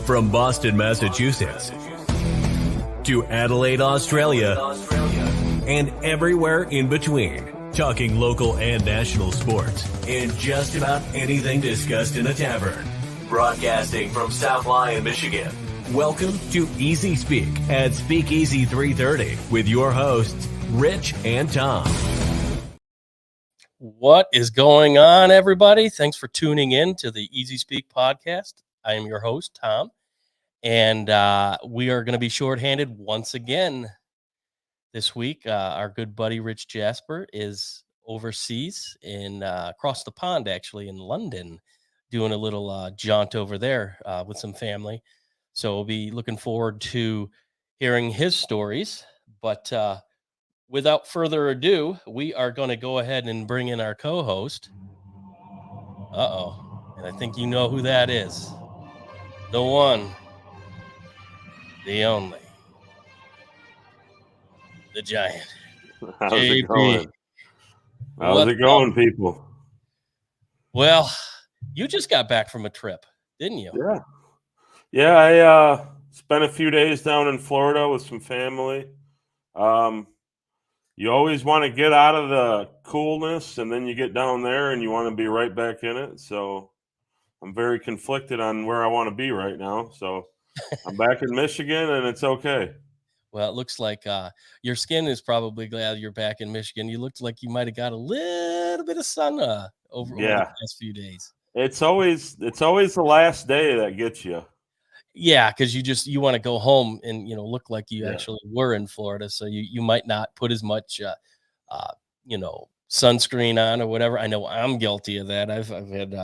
From Boston, Massachusetts, to Adelaide, Australia, and everywhere in between. Talking local and national sports and just about anything discussed in a tavern. Broadcasting from South Lyon, Michigan. Welcome to Easy Speak at Speakeasy 330 with your hosts, Rich and Tom. What is going on, everybody? Thanks for tuning in to the Easy Speak podcast. I am your host, Tom, and we are going to be shorthanded once again this week. Our good buddy Rich Jasper is overseas in across the pond, actually in London, doing a little jaunt over there with some family. So we'll be looking forward to hearing his stories. But without further ado, we are going to go ahead and bring in our co-host. And I think you know who that is. The one, the only, the giant. How's JP. it going? How's it going, people? Well, you just got back from a trip, didn't you? Yeah. I spent a few days down in Florida with some family. You always want to get out of the coolness, and then you get down there and you want to be right back in it. So I'm very conflicted on where I want to be right now. So I'm back in Michigan, and it's okay. Well, it looks like your skin is probably glad you're back in Michigan. You looked like you might have got a little bit of sun over the past few days. It's always the last day that gets you. Yeah, because you want to go home and look like you actually were in Florida, so you might not put as much sunscreen on or whatever. I know I'm guilty of that. I've had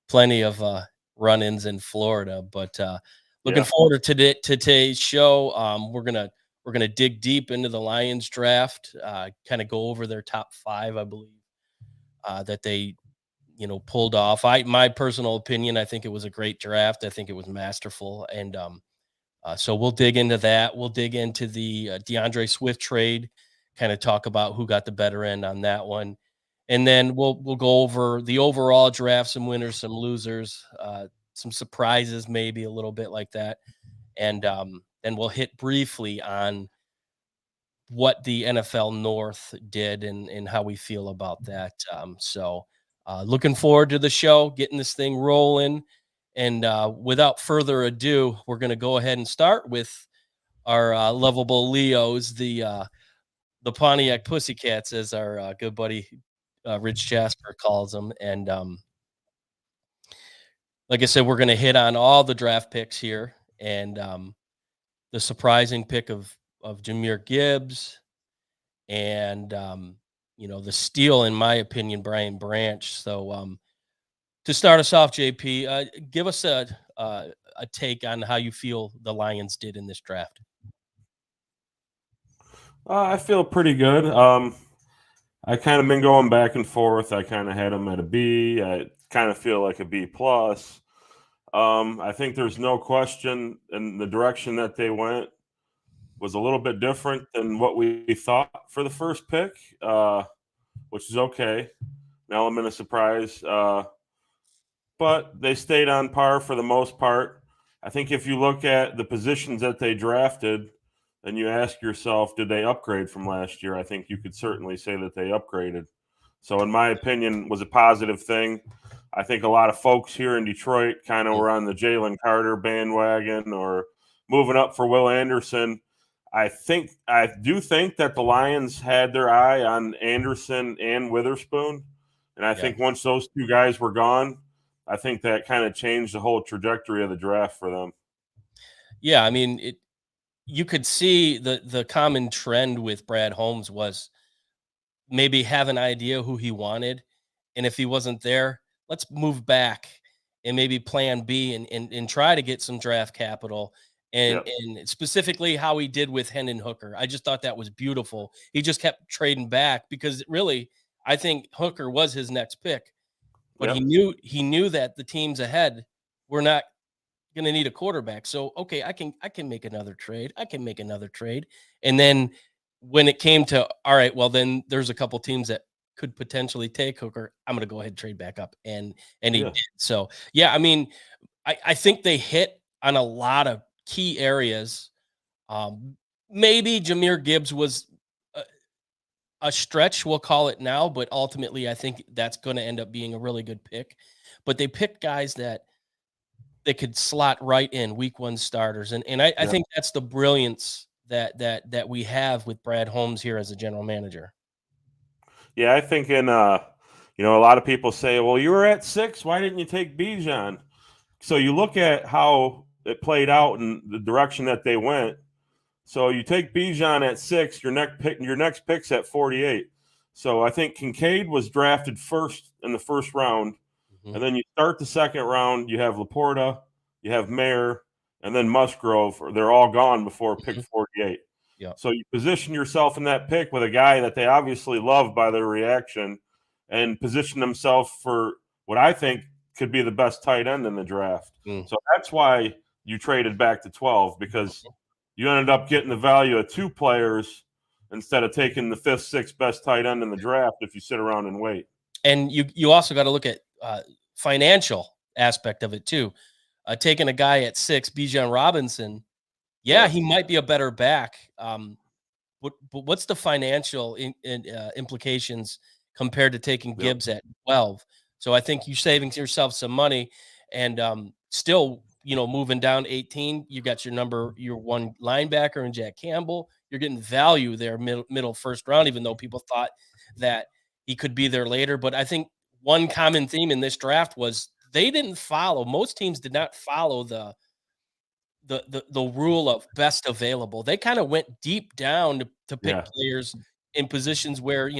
plenty of run-ins in Florida, but looking forward to today's show. We're gonna dig deep into the Lions draft, kind of go over their top 5, I believe, that they pulled off. My personal opinion, I think it was a great draft. I think it was masterful, and so we'll dig into that. We'll dig into the DeAndre Swift trade, kind of talk about who got the better end on that one, and then we'll go over the overall draft, some winners, some losers, some surprises, maybe a little bit like that, and then we'll hit briefly on what the NFL North did and how we feel about that. Looking forward to the show, getting this thing rolling. And without further ado, we're going to go ahead and start with our lovable Leos, the Pontiac Pussycats, as our good buddy Rich Jasper calls them. And like I said, we're going to hit on all the draft picks here, and the surprising pick of Jahmyr Gibbs, and the steal, in my opinion, Brian Branch. So to start us off, JP, give us a take on how you feel the Lions did in this draft. I feel pretty good. I kind of been going back and forth. I kind of had them at a B. I kind of feel like a B plus. I think there's no question in the direction that they went was a little bit different than what we thought for the first pick, which is okay. An element of surprise. But they stayed on par for the most part. I think if you look at the positions that they drafted and you ask yourself, did they upgrade from last year? I think you could certainly say that they upgraded. So in my opinion, was a positive thing. I think a lot of folks here in Detroit kind of were on the Jalen Carter bandwagon or moving up for Will Anderson. I do think that the Lions had their eye on Anderson and Witherspoon. And I think once those two guys were gone, I think that kind of changed the whole trajectory of the draft for them. Yeah, I mean, you could see the common trend with Brad Holmes was maybe have an idea who he wanted. And if he wasn't there, let's move back and maybe plan B and try to get some draft capital. And specifically how he did with Hendon Hooker. I just thought that was beautiful. He just kept trading back because really, I think Hooker was his next pick, but Yep. he knew that the teams ahead were not going to need a quarterback. So okay, I can make another trade. I can make another trade. And then when it came to all right, well then there's a couple teams that could potentially take Hooker. I'm going to go ahead and trade back up, and he did. So yeah, I mean, I think they hit on a lot of key areas. Maybe Jahmyr Gibbs was a stretch, we'll call it now, but ultimately I think that's going to end up being a really good pick. But they picked guys that they could slot right in week one starters. And I think that's the brilliance that we have with Brad Holmes here as a general manager. Yeah, I think a lot of people say, well, you were at 6. Why didn't you take Bijan? So you look at how it played out and the direction that they went. So you take Bijan at 6, your next pick's at 48. So I think Kincaid was drafted first in the first round. Mm-hmm. And then you start the second round, you have Laporta, you have Mayer, and then Musgrove. They're all gone before pick 48. Yeah. So you position yourself in that pick with a guy that they obviously love by their reaction and position themselves for what I think could be the best tight end in the draft. So that's why you traded back to 12, because you ended up getting the value of 2 players instead of taking the 5th, 6th best tight end in the draft if you sit around and wait. And you also got to look at financial aspect of it too. Taking a guy at 6, Bijan Robinson, he might be a better back. But what's the financial implications compared to taking Gibbs at 12? So I think you're saving yourself some money, and still, moving down 18, you got your one linebacker and Jack Campbell. You're getting value there, middle first round, even though people thought that he could be there later. But I think one common theme in this draft was most teams did not follow the rule of best available. They kind of went deep down to pick players in positions where,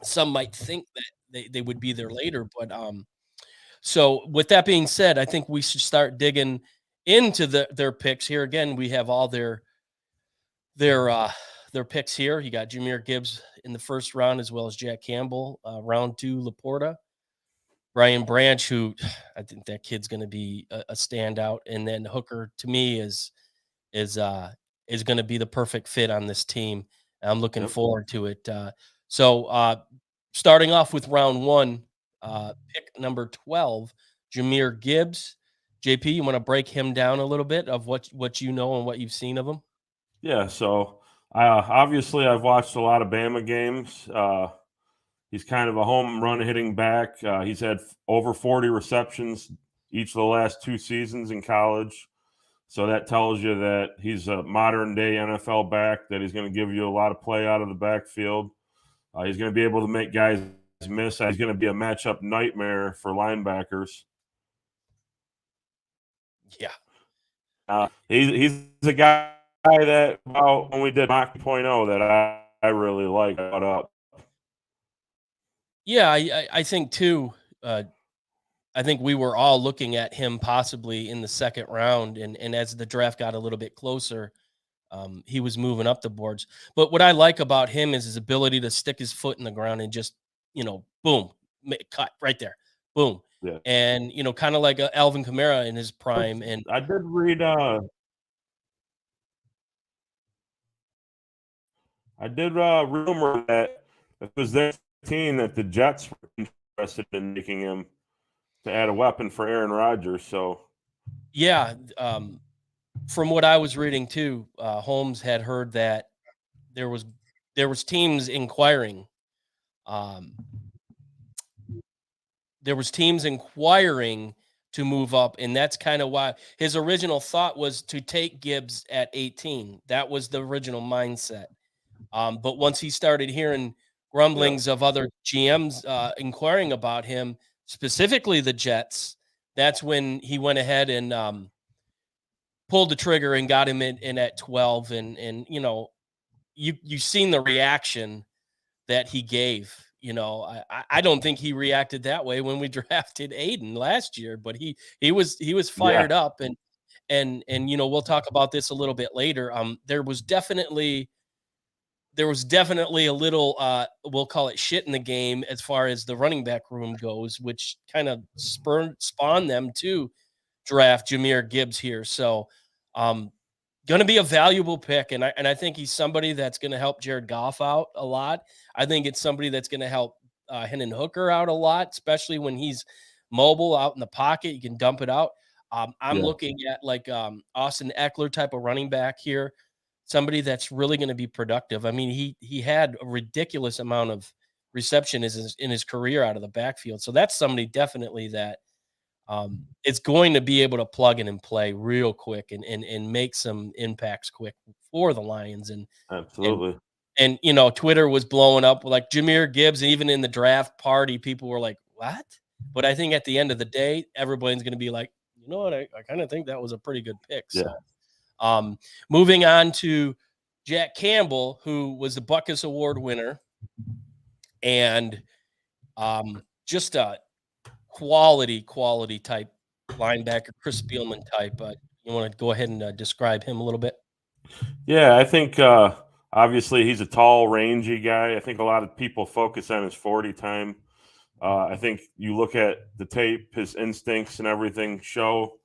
some might think that they would be there later. But so with that being said, I think we should start digging into their picks here. Again, we have all their picks here. You got Jahmyr Gibbs in the first round, as well as Jack Campbell. Round 2, Laporta. Brian Branch, who I think that kid's going to be a standout, and then Hooker to me is going to be the perfect fit on this team. I'm looking forward to it. So starting off with round 1, pick number 12, Jahmyr Gibbs. JP, you want to break him down a little bit of what you know and what you've seen of him? Yeah. So obviously I've watched a lot of Bama games. He's kind of a home run hitting back. He's had over 40 receptions each of the last 2 seasons in college. So that tells you that he's a modern day NFL back, that he's going to give you a lot of play out of the backfield. He's going to be able to make guys miss. He's going to be a matchup nightmare for linebackers. Yeah. He's a guy that when we did Mock 2.0 that I really like. Yeah, I think too. I think we were all looking at him possibly in the second round, and as the draft got a little bit closer, he was moving up the boards. But what I like about him is his ability to stick his foot in the ground and just, boom, cut right there, boom, and kind of like Alvin Kamara in his prime. And I did read. I did rumor that it was their team that the Jets were interested in making him to add a weapon for Aaron Rodgers. So, yeah, from what I was reading too, Holmes had heard that there was teams inquiring. There was teams inquiring to move up, and that's kind of why his original thought was to take Gibbs at 18. That was the original mindset. But once he started hearing grumblings of other GMs inquiring about him, specifically the Jets, that's when he went ahead and pulled the trigger and got him in at 12. And you've seen the reaction that he gave. I don't think he reacted that way when we drafted Aiden last year, but he was fired up, and we'll talk about this a little bit later. There was definitely a little we'll call it shit in the game as far as the running back room goes, which kind of spawned them to draft Jahmyr Gibbs here. So going to be a valuable pick, and I think he's somebody that's going to help Jared Goff out a lot. I think it's somebody that's going to help Hendon Hooker out a lot, especially when he's mobile out in the pocket. You can dump it out. I'm looking at like Austin Eckler type of running back here, somebody that's really going to be productive. I mean, he had a ridiculous amount of reception in his career out of the backfield, so that's somebody definitely that it's going to be able to plug in and play real quick and make some impacts quick for the Lions. And absolutely. And Twitter was blowing up like Jahmyr Gibbs, and even in the draft party, people were like, "What?" But I think at the end of the day, everybody's going to be like, "You know what? I kind of think that was a pretty good pick." Yeah. So, moving on to Jack Campbell, who was the Butkus Award winner, and just a quality type linebacker, Chris Spielman type. But you want to go ahead and describe him a little bit? Yeah, I think obviously he's a tall, rangy guy. I think a lot of people focus on his 40 time. I think you look at the tape, his instincts and everything show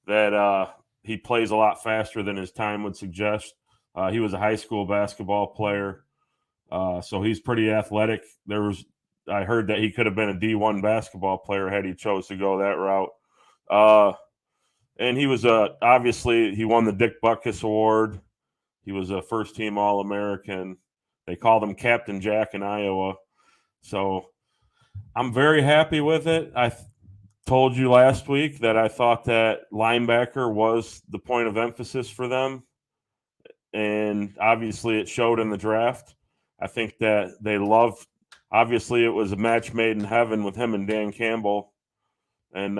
that he plays a lot faster than his time would suggest. He was a high school basketball player, so he's pretty athletic. I heard that he could have been a D1 basketball player had he chose to go that route. And he was obviously he won the Dick Butkus Award. He was a first-team All-American. They called him Captain Jack in Iowa. So I'm very happy with it. I told you last week that I thought that linebacker was the point of emphasis for them, and obviously it showed in the draft. I think that they loved – obviously, it was a match made in heaven with him and Dan Campbell. And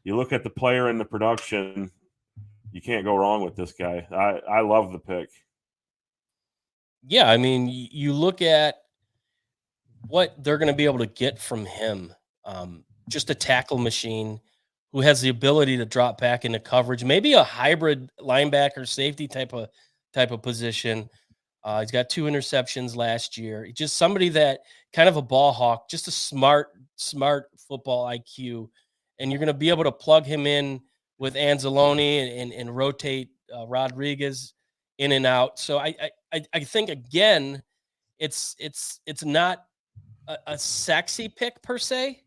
you look at the player and the production, you can't go wrong with this guy. I love the pick. Yeah, I mean, you look at what they're going to be able to get from him. Just a tackle machine who has the ability to drop back into coverage, maybe a hybrid linebacker safety type of position. He's got 2 interceptions last year. Just somebody that kind of a ball hawk, just a smart football IQ. And you're going to be able to plug him in with Anzalone and rotate Rodriguez in and out. So I think, again, it's not a sexy pick per se,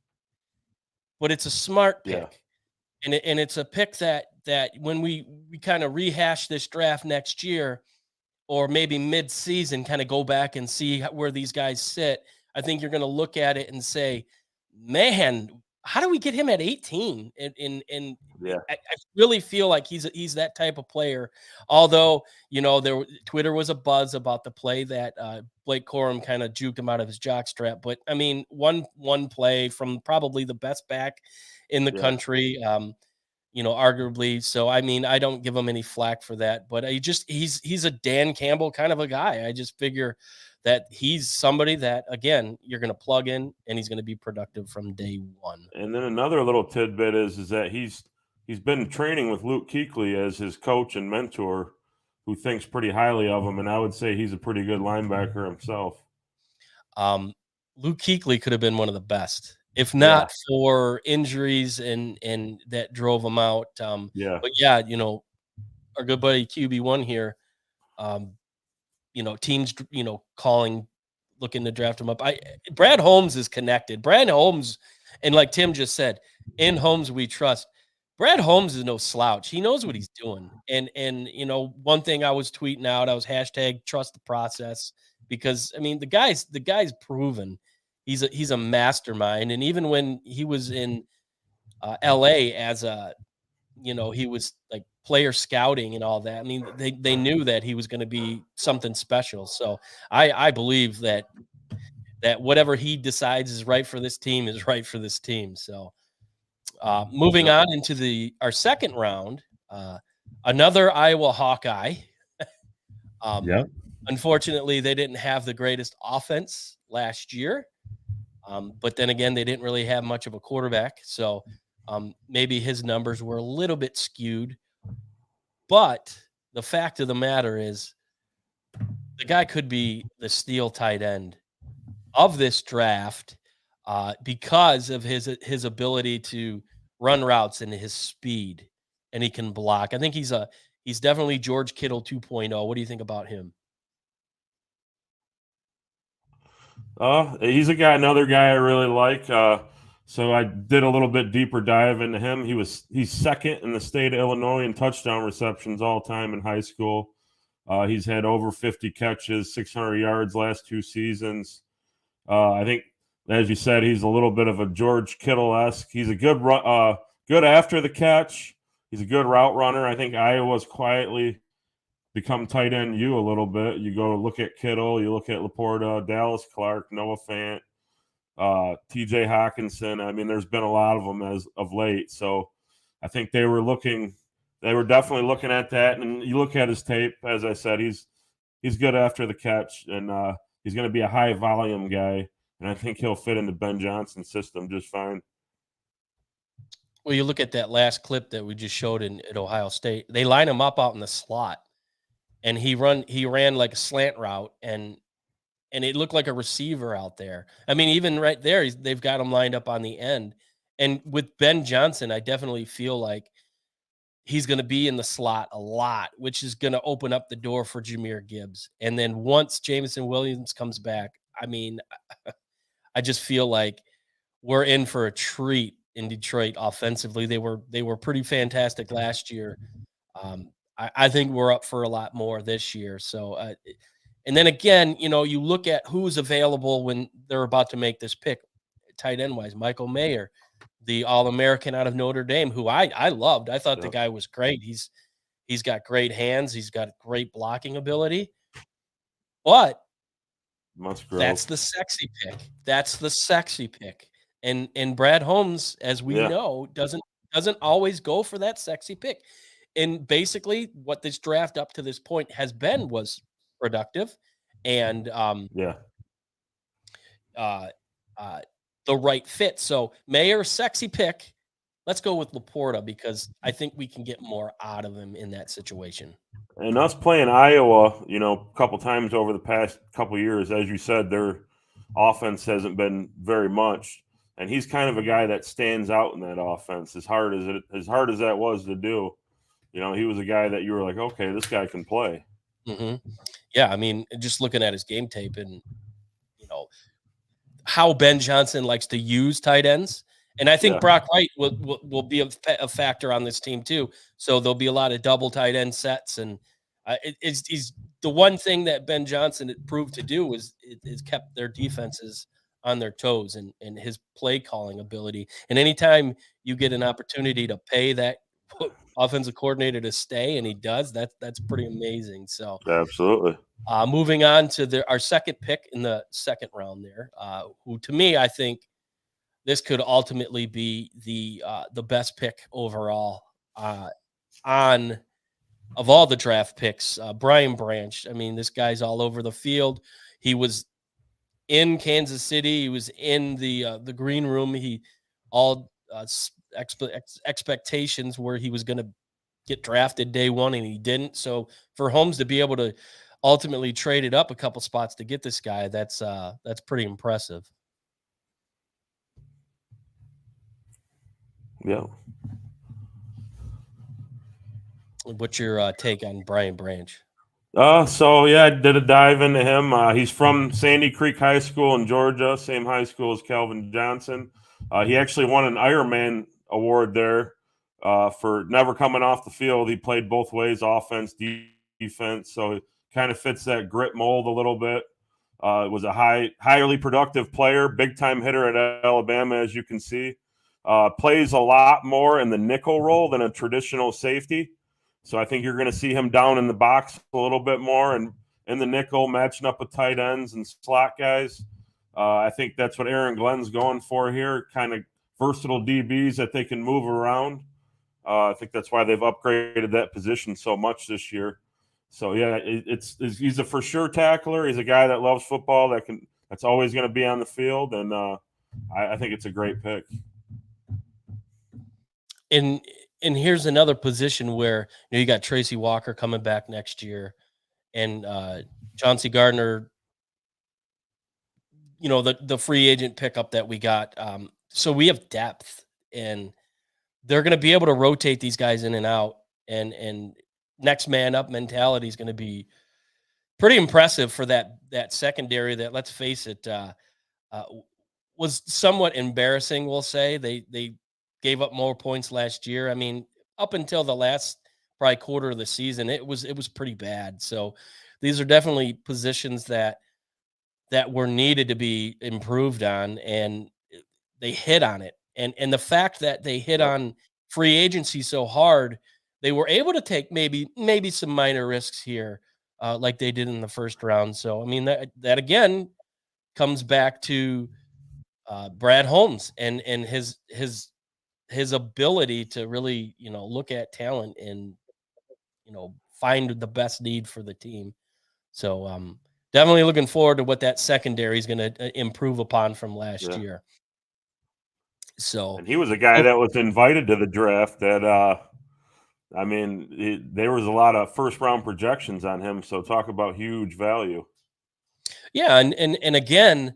but it's a smart pick. Yeah. And it's a pick that when we kind of rehash this draft next year, or maybe mid-season, kind of go back and see where these guys sit, I think you're going to look at it and say, man, how do we get him at 18? And yeah. I really feel like he's that type of player. Although, Twitter was a buzz about the play that Blake Corum kind of juked him out of his jockstrap. But, I mean, one play from probably the best back in the country, arguably. So, I mean, I don't give him any flack for that, but he's a Dan Campbell kind of a guy. I just figure that he's somebody that, again, you're going to plug in and he's going to be productive from day one. And then another little tidbit is that he's been training with Luke Kuechly as his coach and mentor, who thinks pretty highly of him. And I would say he's a pretty good linebacker himself. Luke Kuechly could have been one of the best, if not for injuries and that drove him out. But yeah, our good buddy QB1 here, teams, looking to draft him up. Brad Holmes is connected. Brad Holmes, and like Tim just said, in Holmes we trust. Brad Holmes is no slouch. He knows what he's doing. And one thing I was tweeting out, I was hashtag trust the process, because I mean the guy's proven he's a mastermind. And even when he was in LA as a he was like player scouting and all that. I mean, they knew that he was going to be something special. So I believe that whatever he decides is right for this team is right for this team. So moving on into our second round, another Iowa Hawkeye. Unfortunately, they didn't have the greatest offense last year. But then again, they didn't really have much of a quarterback. So maybe his numbers were a little bit skewed. But the fact of the matter is the guy could be the steal tight end of this draft because of his ability to run routes and his speed, and he can block. I think he's definitely George Kittle 2.0. What do you think about him? He's another guy I really like. So I did a little bit deeper dive into him. He's second in the state of Illinois in touchdown receptions all time in high school. He's had over 50 catches, 600 yards last 2 seasons. I think, as you said, he's a little bit of a George Kittle-esque. He's a good good after the catch. He's a good route runner. I think Iowa's quietly become tight end a little bit. You go look at Kittle, you look at Laporta, Dallas Clark, Noah Fant, TJ Hawkinson. I mean, there's been a lot of them as of late. So I think they were definitely looking at that. And you look at his tape, as I said, he's good after the catch, and he's going to be a high volume guy. And I think he'll fit into Ben Johnson's system just fine. Well, you look at that last clip that we just showed at Ohio State. They line him up out in the slot, and he ran like a slant route, and it looked like a receiver out there. I mean, even right there, they've got him lined up on the end. And with Ben Johnson, I definitely feel like he's going to be in the slot a lot, which is going to open up the door for Jahmyr Gibbs. And then once Jameson Williams comes back, I mean, I just feel like we're in for a treat in Detroit offensively. They were pretty fantastic last year. I think we're up for a lot more this year. So, and then again, you look at who's available when they're about to make this pick, tight end wise. Michael Mayer, the All-American out of Notre Dame, who I loved. I thought the guy was great. He's got great hands. He's got great blocking ability. But that's the sexy pick. That's the sexy pick. And Brad Holmes, as we know, doesn't always go for that sexy pick. And basically what this draft up to this point has been was productive and the right fit. So Mayer, sexy pick. Let's go with Laporta because I think we can get more out of him in that situation. And us playing Iowa, a couple times over the past couple of years, as you said, their offense hasn't been very much. And he's kind of a guy that stands out in that offense. As hard as that was to do, he was a guy that you were like, okay, this guy can play. Mm-hmm. Yeah, I mean, just looking at his game tape and how Ben Johnson likes to use tight ends, and I think Brock Wright will be a factor on this team too. So there'll be a lot of double tight end sets, and it's the one thing that Ben Johnson proved to do is kept their defenses on their toes and his play calling ability. And anytime you get an opportunity to pay that offensive coordinator to stay, and he does, that's pretty amazing. So absolutely. Moving on to our second pick in the second round there, who to me, I think this could ultimately be the best pick overall of all the draft picks. Brian Branch. I mean, this guy's all over the field. He was in Kansas City. He was in the green room. Expectations where he was going to get drafted day one, and he didn't. So for Holmes to be able to ultimately trade it up a couple spots to get this guy, that's pretty impressive. Yeah. What's your take on Brian Branch? I did a dive into him. He's from Sandy Creek High School in Georgia, same high school as Calvin Johnson. He actually won an Ironman award there for never coming off the field. He played both ways, offense, defense, so it kind of fits that grit mold a little bit. Was a highly productive player, big-time hitter at Alabama, as you can see. Plays a lot more in the nickel role than a traditional safety. So I think you're going to see him down in the box a little bit more and in the nickel, matching up with tight ends and slot guys. I think that's what Aaron Glenn's going for here, kind of versatile DBs that they can move around. I think that's why they've upgraded that position so much this year. So, yeah, he's a for sure tackler. He's a guy that loves football, that's always going to be on the field. And I think it's a great pick. And here's another position where you got Tracy Walker coming back next year, and Chauncey Gardner, the free agent pickup that we got. So we have depth, and they're going to be able to rotate these guys in and out, and next man up mentality is going to be pretty impressive for that secondary that, let's face it, was somewhat embarrassing. We'll say they gave up more points last year. I mean, up until the last probably quarter of the season, it was pretty bad. So these are definitely positions that were needed to be improved on, and they hit on it. And the fact that they hit Yep. on free agency so hard, they were able to take maybe some minor risks here, like they did in the first round. So I mean, that again comes back to Brad Holmes and his ability to really look at talent and find the best need for the team. So definitely looking forward to what that secondary is going to improve upon from last Yeah. year. So And he was a guy that was invited to the draft that I mean, there was a lot of first round projections on him, so talk about huge value. yeah, and again,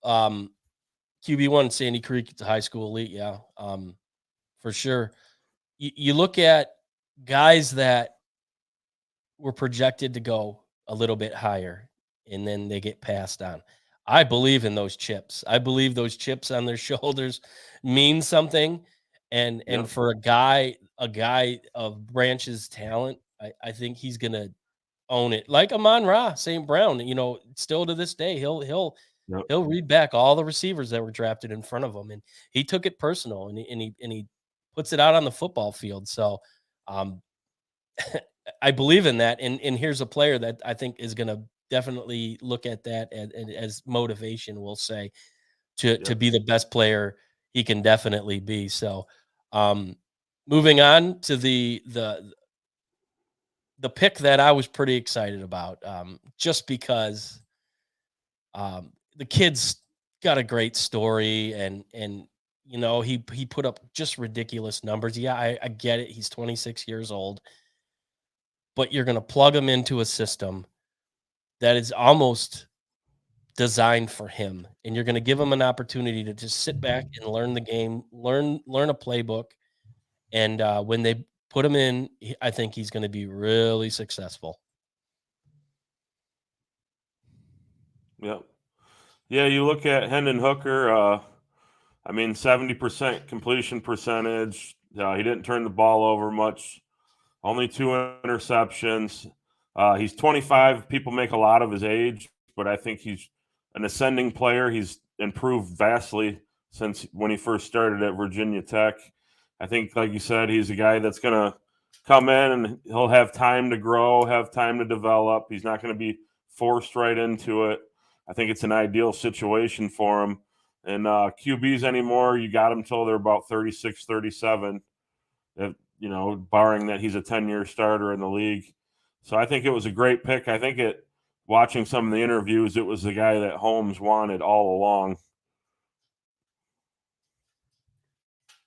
QB1 Sandy Creek, it's a high school elite, yeah, for sure. You look at guys that were projected to go a little bit higher, and then they get passed on. I believe in those chips. I believe those chips on their shoulders mean something. And Yep. for a guy of Branch's talent, I think he's gonna own it. Like Amon Ra, St. Brown, still to this day, he'll Yep. read back all the receivers that were drafted in front of him, and he took it personal, and he puts it out on the football field. So um, I believe in that, and here's a player that I think is going to definitely look at that as motivation. We'll say to Yep. be the best player he can definitely be. So, moving on to the pick that I was pretty excited about, just because the kid's got a great story, and he put up just ridiculous numbers. Yeah, I get it. He's 26 years old, but you're going to plug him into a system that is almost designed for him, and you're going to give him an opportunity to just sit back and learn the game, learn a playbook, and when they put him in, I think he's going to be really successful. Yep. Yeah, you look at Hendon Hooker. I mean, 70% completion percentage. He didn't turn the ball over much. Only 2 interceptions. He's 25. People make a lot of his age, but I think he's an ascending player. He's improved vastly since when he first started at Virginia Tech. I think, like you said, he's a guy that's going to come in and he'll have time to grow, have time to develop. He's not going to be forced right into it. I think it's an ideal situation for him. And QBs anymore, you got them till they're about 36, 37. If, barring that he's a 10-year starter in the league. So I think it was a great pick. I think watching some of the interviews, it was the guy that Holmes wanted all along.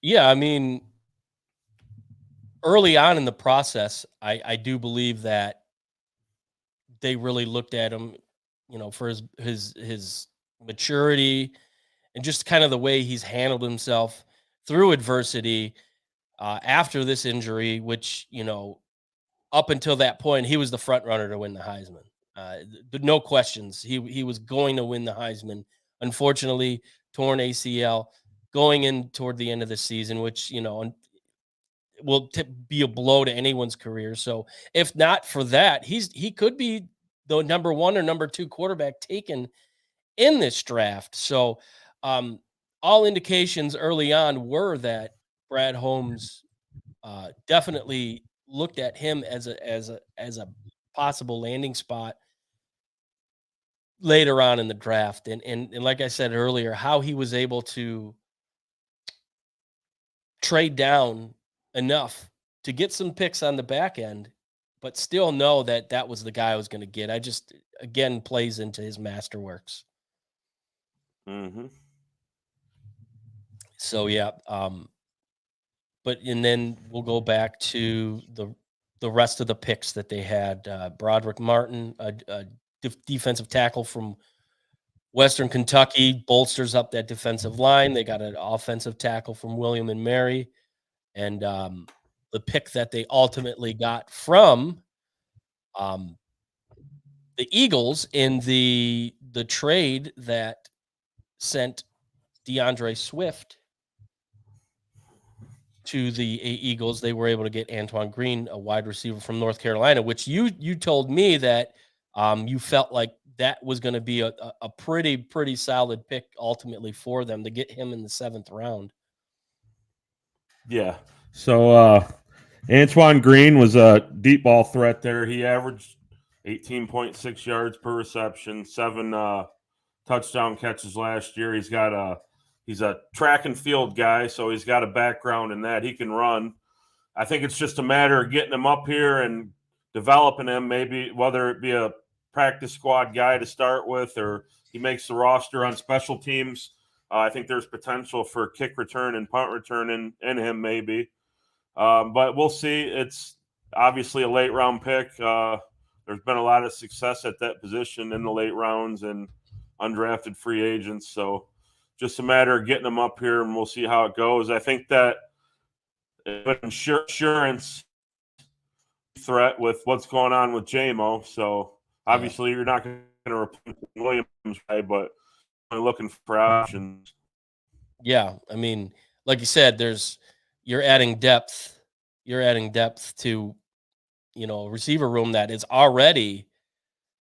Yeah, I mean, early on in the process, I do believe that they really looked at him, for his maturity and just kind of the way he's handled himself through adversity after this injury, which, up until that point, he was the front runner to win the Heisman. But no questions, he was going to win the Heisman. Unfortunately, torn ACL going in toward the end of the season, which will be a blow to anyone's career. So if not for that, he could be the number 1 or number 2 quarterback taken in this draft. So all indications early on were that Brad Holmes definitely looked at him as a possible landing spot later on in the draft. And like I said earlier, how he was able to trade down enough to get some picks on the back end, but still know that that was the guy I was going to get. I just, again, plays into his masterworks. Mm-hmm. So yeah, but and then we'll go back to the rest of the picks that they had. Broderick Martin, a defensive tackle from Western Kentucky, bolsters up that defensive line. They got an offensive tackle from William and Mary, and the pick that they ultimately got from um, the Eagles in the trade that sent DeAndre Swift to the Eagles. They were able to get Antoine Green, a wide receiver from North Carolina, which you told me that you felt like that was going to be a pretty solid pick ultimately for them to get him in the 7th round. Yeah. So Antoine Green was a deep ball threat there. He averaged 18.6 yards per reception, 7 touchdown catches last year. He's a track and field guy, so he's got a background in that. He can run. I think it's just a matter of getting him up here and developing him, maybe whether it be a practice squad guy to start with or he makes the roster on special teams. I think there's potential for kick return and punt return in him maybe. But we'll see. It's obviously a late round pick. There's been a lot of success at that position in the late rounds and undrafted free agents. So just a matter of getting them up here, and we'll see how it goes. I think that insurance threat with what's going on with JMO. So obviously you're not going to replace Williams, right? But I'm looking for options. Yeah, I mean, like you said, you're adding depth. You're adding depth to, a receiver room that is already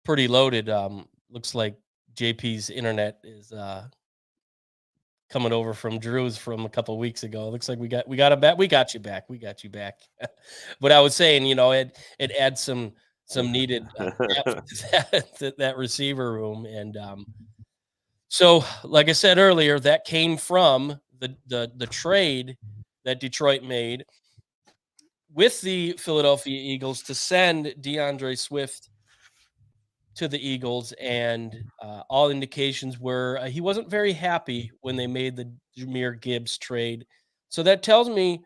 pretty loaded. Looks like JP's internet is coming over from Drew's from a couple of weeks ago. Looks like we got him back. We got you back. But I was saying, it adds some needed depth to that receiver room. And so, like I said earlier, that came from the trade that Detroit made with the Philadelphia Eagles to send DeAndre Swift to the Eagles, and all indications were he wasn't very happy when they made the Jahmyr Gibbs trade. So that tells me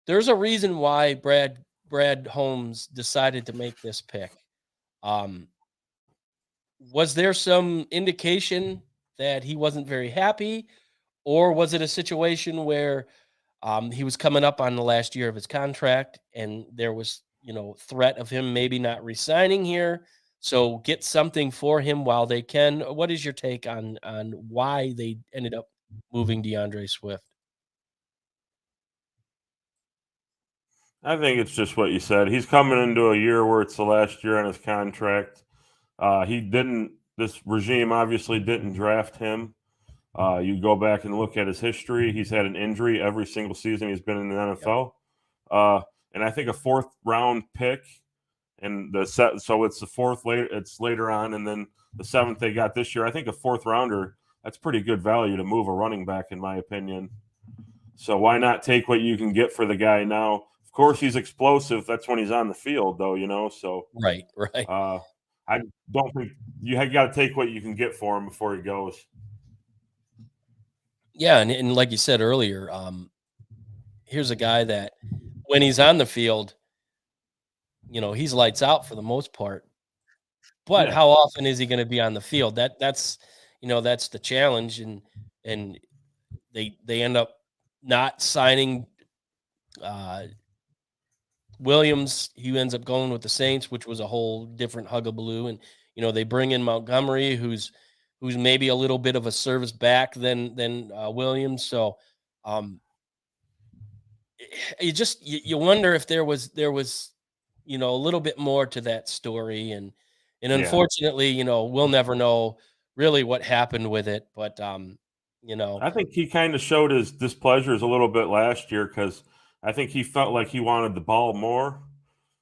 there's a reason why Brad Holmes decided to make this pick. Was there some indication that he wasn't very happy, or was it a situation where he was coming up on the last year of his contract and there was, threat of him maybe not resigning here? So get something for him while they can. What is your take on why they ended up moving DeAndre Swift? I think it's just what you said. He's coming into a year where it's the last year on his contract. This regime obviously didn't draft him. You go back and look at his history. He's had an injury every single season he's been in the NFL. And I think a 4th round pick and so it's the 4th it's later on, and then the 7th they got this year. I think a 4th rounder, that's pretty good value to move a running back, in my opinion. So why not take what you can get for the guy now? Of course, he's explosive. That's when he's on the field, though, So Right. I don't think you got to take what you can get for him before he goes. Yeah, and like you said earlier, here's a guy that when he's on the field, he's lights out for the most part. But how often is he going to be on the field? That's the challenge, and they end up not signing Williams. He ends up going with the Saints, which was a whole different hugabaloo. And they bring in Montgomery, who's maybe a little bit of a service back than Williams. So you wonder if there was a little bit more to that story, and unfortunately, we'll never know really what happened with it. But I think he kind of showed his displeasures a little bit last year because I think he felt like he wanted the ball more,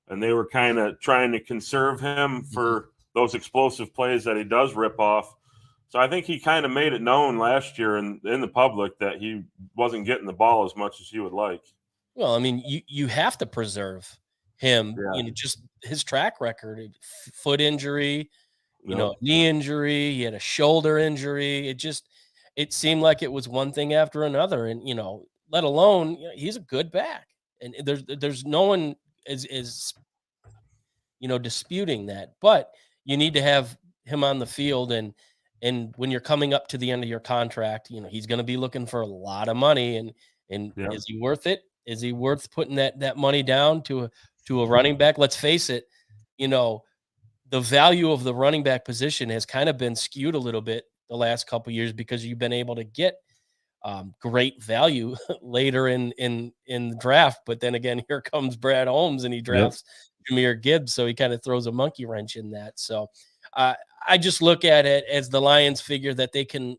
and they were kind of trying to conserve him for those explosive plays that he does rip off. So I think he kind of made it known last year in the public that he wasn't getting the ball as much as he would like. Well, I mean, you have to preserve him. Just his track record, foot injury, knee injury. He had a shoulder injury. it seemed like it was one thing after another. And, let alone, he's a good back. And there's no one is disputing that. But you need to have him on the field, and when you're coming up to the end of your contract, he's going to be looking for a lot of money. And Yeah. is he worth it? Is he worth putting that money down to a running back? Let's face it, the value of the running back position has kind of been skewed a little bit the last couple of years because you've been able to get great value later in the draft. But then again, here comes Brad Holmes and he drafts Jahmyr Gibbs, so he kind of throws a monkey wrench in that. So I just look at it as the Lions figure that they can,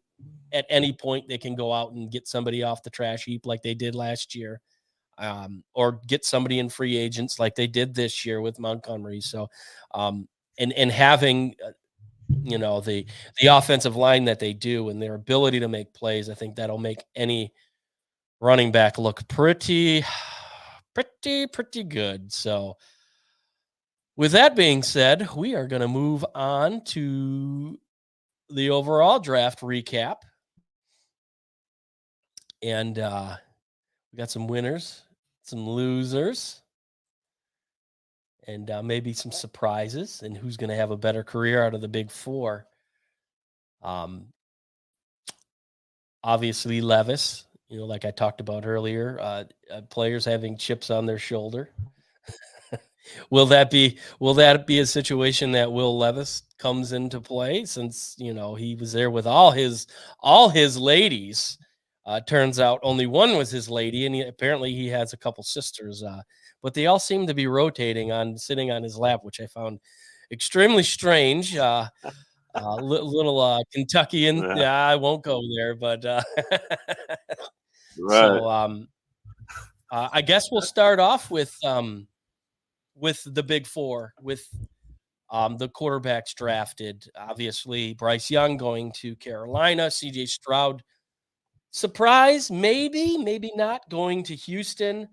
at any point, they can go out and get somebody off the trash heap like they did last year, or get somebody in free agents like they did this year with Montgomery. So, and having the offensive line that they do and their ability to make plays, I think that'll make any running back look pretty good. So with that being said, we are going to move on to the overall draft recap. And we got some winners, some losers, and maybe some surprises, and who's going to have a better career out of the big four. Obviously, Levis, like I talked about earlier, players having chips on their shoulder. Will that be a situation that Will Levis comes into play, since he was there with all his ladies? Turns out only one was his lady, and apparently he has a couple sisters, but they all seem to be rotating on sitting on his lap, which I found extremely strange. Little Kentuckian. Yeah, I won't go there, but Right. so I guess we'll start off with the big four, with the quarterbacks drafted. Obviously, Bryce Young going to Carolina, CJ Stroud, surprise, maybe not, going to Houston.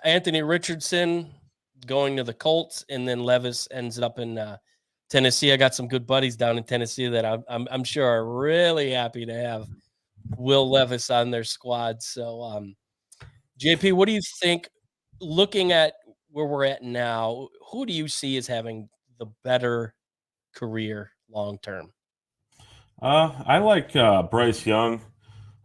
Anthony Richardson going to the Colts, and then Levis ends up in Tennessee. I got some good buddies down in Tennessee that I'm sure are really happy to have Will Levis on their squad. So, JP, what do you think? Looking at where we're at now, who do you see as having the better career long term? I like Bryce Young.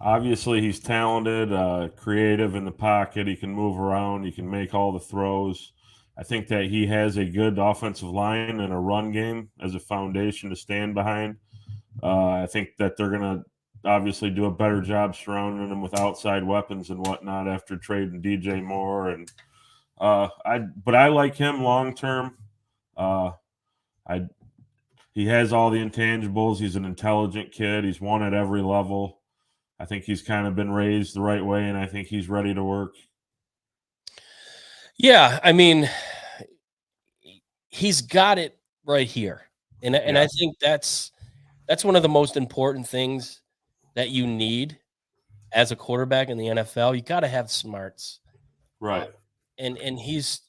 Obviously, he's talented, creative in the pocket. He can move around. He can make all the throws. I think that he has a good offensive line and a run game as a foundation to stand behind. I think that they're going to obviously do a better job surrounding him with outside weapons and whatnot after trading DJ Moore. And but I like him long term. He has all the intangibles. He's an intelligent kid. He's won at every level. I think he's kind of been raised the right way, and I think he's ready to work. Yeah, I mean, he's got it right here. And I think that's one of the most important things that you need as a quarterback in the NFL. You got to have smarts. Right. And he's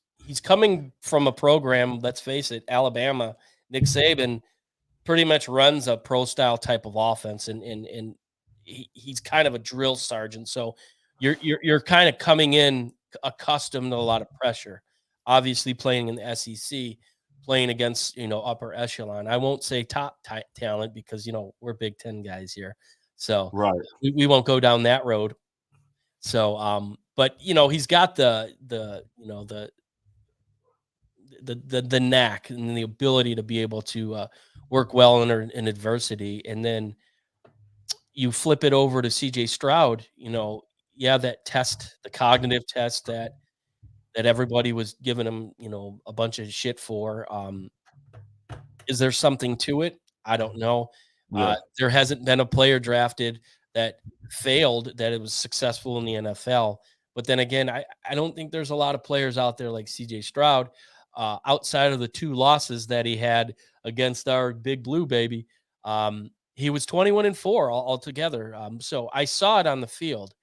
coming from a program, let's face it, Alabama. Nick Saban pretty much runs a pro style type of offense, and he's kind of a drill sergeant. So you're kind of coming in accustomed to a lot of pressure. Obviously, playing in the SEC, playing against upper echelon. I won't say top talent because we're Big Ten guys here, so right. We won't go down that road. So, but he's got the knack and the ability to be able to work well in adversity. And then you flip it over to CJ Stroud, that test, the cognitive test that everybody was giving him, a bunch of shit for. Is there something to it? I don't know. Yeah. There hasn't been a player drafted that failed that it was successful in the NFL. But then again, I don't think there's a lot of players out there like CJ Stroud, outside of the 2 losses that he had against our Big Blue baby. He was 21-4 altogether. So I saw it on the field.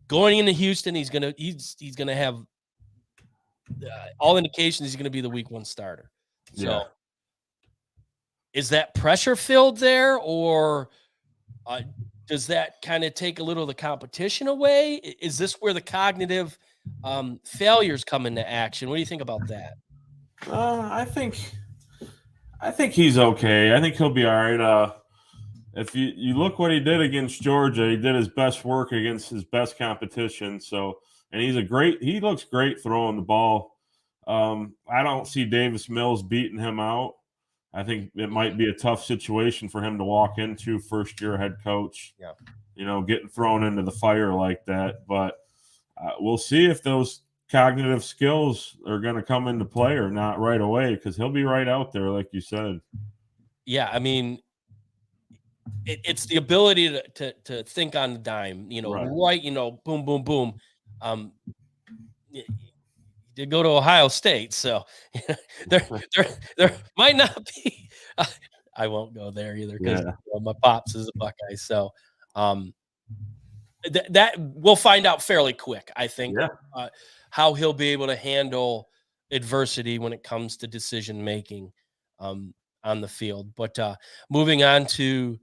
Going into Houston, he's gonna have all indications he's gonna be the week 1 starter. So is that pressure filled there, or does that kind of take a little of the competition away? Is this where the cognitive failures come into action? What do you think about that? I think he's okay. I think he'll be all right. If you look what he did against Georgia, he did his best work against his best competition. So, and he looks great throwing the ball. I don't see Davis Mills beating him out. I think it might be a tough situation for him to walk into, first year head coach. Yeah. Getting thrown into the fire like that. But we'll see if those cognitive skills are going to come into play or not right away, because he'll be right out there, like you said. Yeah, I mean, it's the ability to think on the dime, right, boom, boom, boom. You did go to Ohio State, so there might not be. I won't go there either, because my pops is a Buckeye, so that we'll find out fairly quick, I think, how he'll be able to handle adversity when it comes to decision making on the field. But moving on to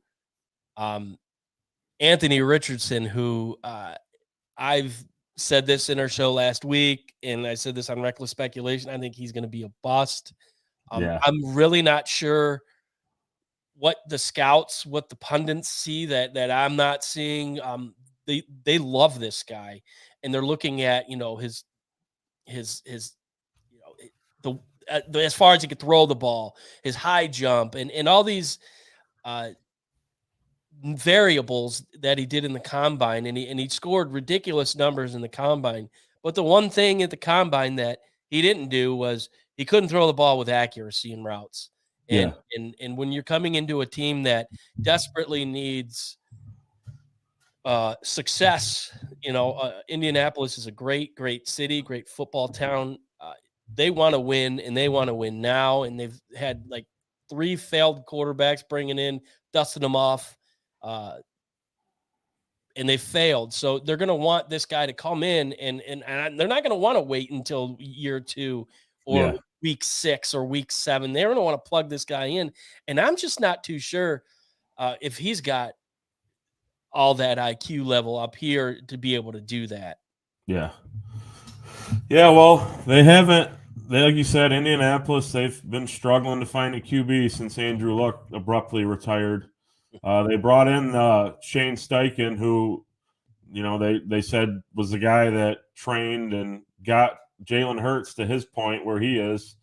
Anthony Richardson, who I've said this in our show last week, and I said this on Reckless Speculation. I think he's going to be a bust. I'm really not sure what the scouts, what the pundits see that I'm not seeing. They love this guy, and they're looking at his as far as he could throw the ball, his high jump, and all these variables that he did in the combine, and he scored ridiculous numbers in the combine. But the one thing at the combine that he didn't do was he couldn't throw the ball with accuracy in routes. And when you're coming into a team that desperately needs success, Indianapolis is a great city, great football town. They want to win, and they want to win now. And they've had like 3 failed quarterbacks bringing in, dusting them off. And they failed. So they're going to want this guy to come in, and they're not going to want to wait until year 2 or week 6 or week 7. They're going to want to plug this guy in. And I'm just not too sure if he's got all that IQ level up here to be able to do that. Yeah. Well, they haven't. Like you said, Indianapolis, they've been struggling to find a QB since Andrew Luck abruptly retired. They brought in Shane Steichen, who, they said was the guy that trained and got Jalen Hurts to his point where he is.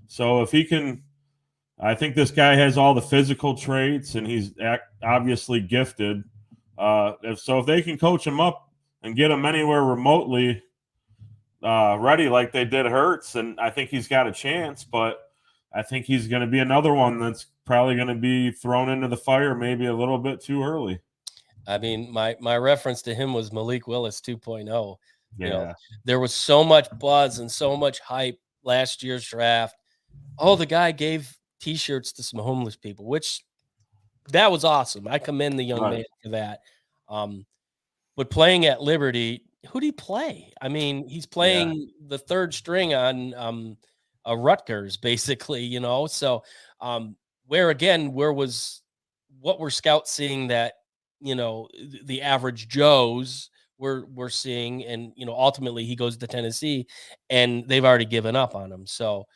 So if he can, I think this guy has all the physical traits, and he's obviously gifted. If they can coach him up and get him anywhere remotely ready like they did Hurts, and I think he's got a chance. But I think he's going to be another one that's probably going to be thrown into the fire maybe a little bit too early. I mean, my reference to him was Malik Willis 2.0. Yeah. There was so much buzz and so much hype last year's draft. Oh, the guy gave T-shirts to some homeless people, which that was awesome. I commend the young man for that. But playing at Liberty, who'd he play? I mean, he's playing the third string on Rutgers, basically, So what were scouts seeing that, the average Joes were seeing, and, ultimately he goes to Tennessee, and they've already given up on him. So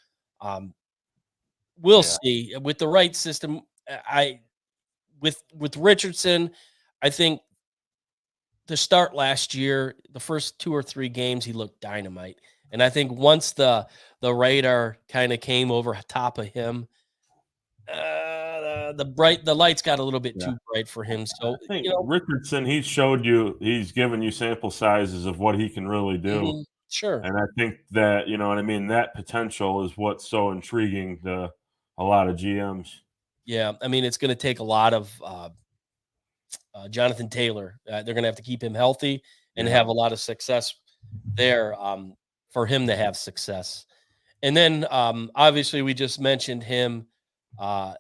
we'll see. With the right system, with Richardson, I think to start last year, the first 2 or 3 games, he looked dynamite. And I think once the radar kind of came over top of him, the lights got a little bit too bright for him. So I think Richardson, he's given you sample sizes of what he can really do. Mm-hmm. Sure. And I think that, that potential is what's so intriguing to a lot of GMs. Yeah. I mean, it's going to take a lot of Jonathan Taylor. They're going to have to keep him healthy and have a lot of success there for him to have success. And then obviously we just mentioned him, the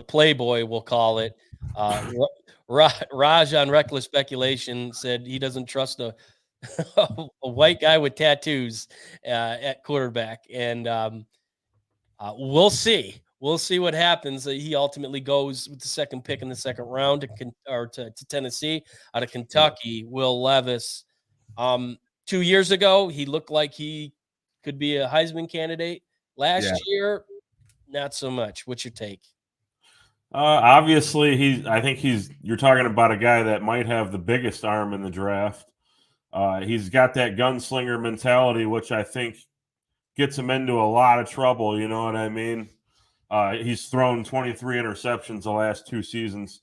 Playboy, we'll call it. Raj on Reckless Speculation said he doesn't trust a white guy with tattoos at quarterback. And We'll see. We'll see what happens. He ultimately goes with the second pick in the second round to Tennessee out of Kentucky. Will Levis. 2 years ago, he looked like he could be a Heisman candidate. Last year, not so much. What's your take? Obviously, you're talking about a guy that might have the biggest arm in the draft. He's got that gunslinger mentality, which I think gets him into a lot of trouble. You know what I mean? He's thrown 23 interceptions the last 2 seasons.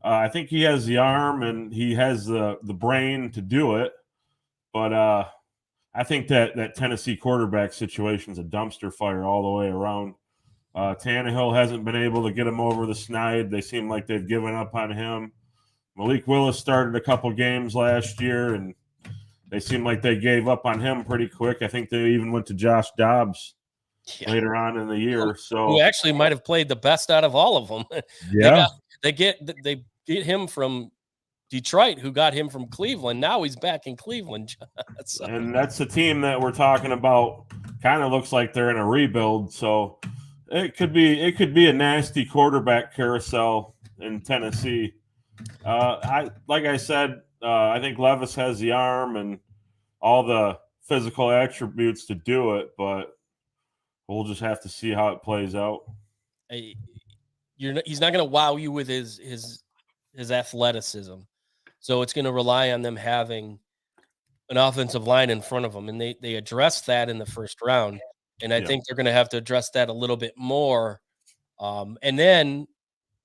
I think he has the arm and he has the brain to do it. But I think that Tennessee quarterback situation is a dumpster fire all the way around. Tannehill hasn't been able to get him over the snide. They seem like they've given up on him. Malik Willis started a couple games last year, and they seem like they gave up on him pretty quick. I think they even went to Josh Dobbs later on in the year. Who actually might have played the best out of all of them. Yeah. They get him from Detroit, who got him from Cleveland. Now he's back in Cleveland. And that's the team that we're talking about. Kind of looks like they're in a rebuild. So it could be a nasty quarterback carousel in Tennessee. I think Levis has the arm and all the physical attributes to do it, but we'll just have to see how it plays out. He's not going to wow you with his athleticism. So it's going to rely on them having an offensive line in front of them. And they addressed that in the first round. And I think they're going to have to address that a little bit more. And then,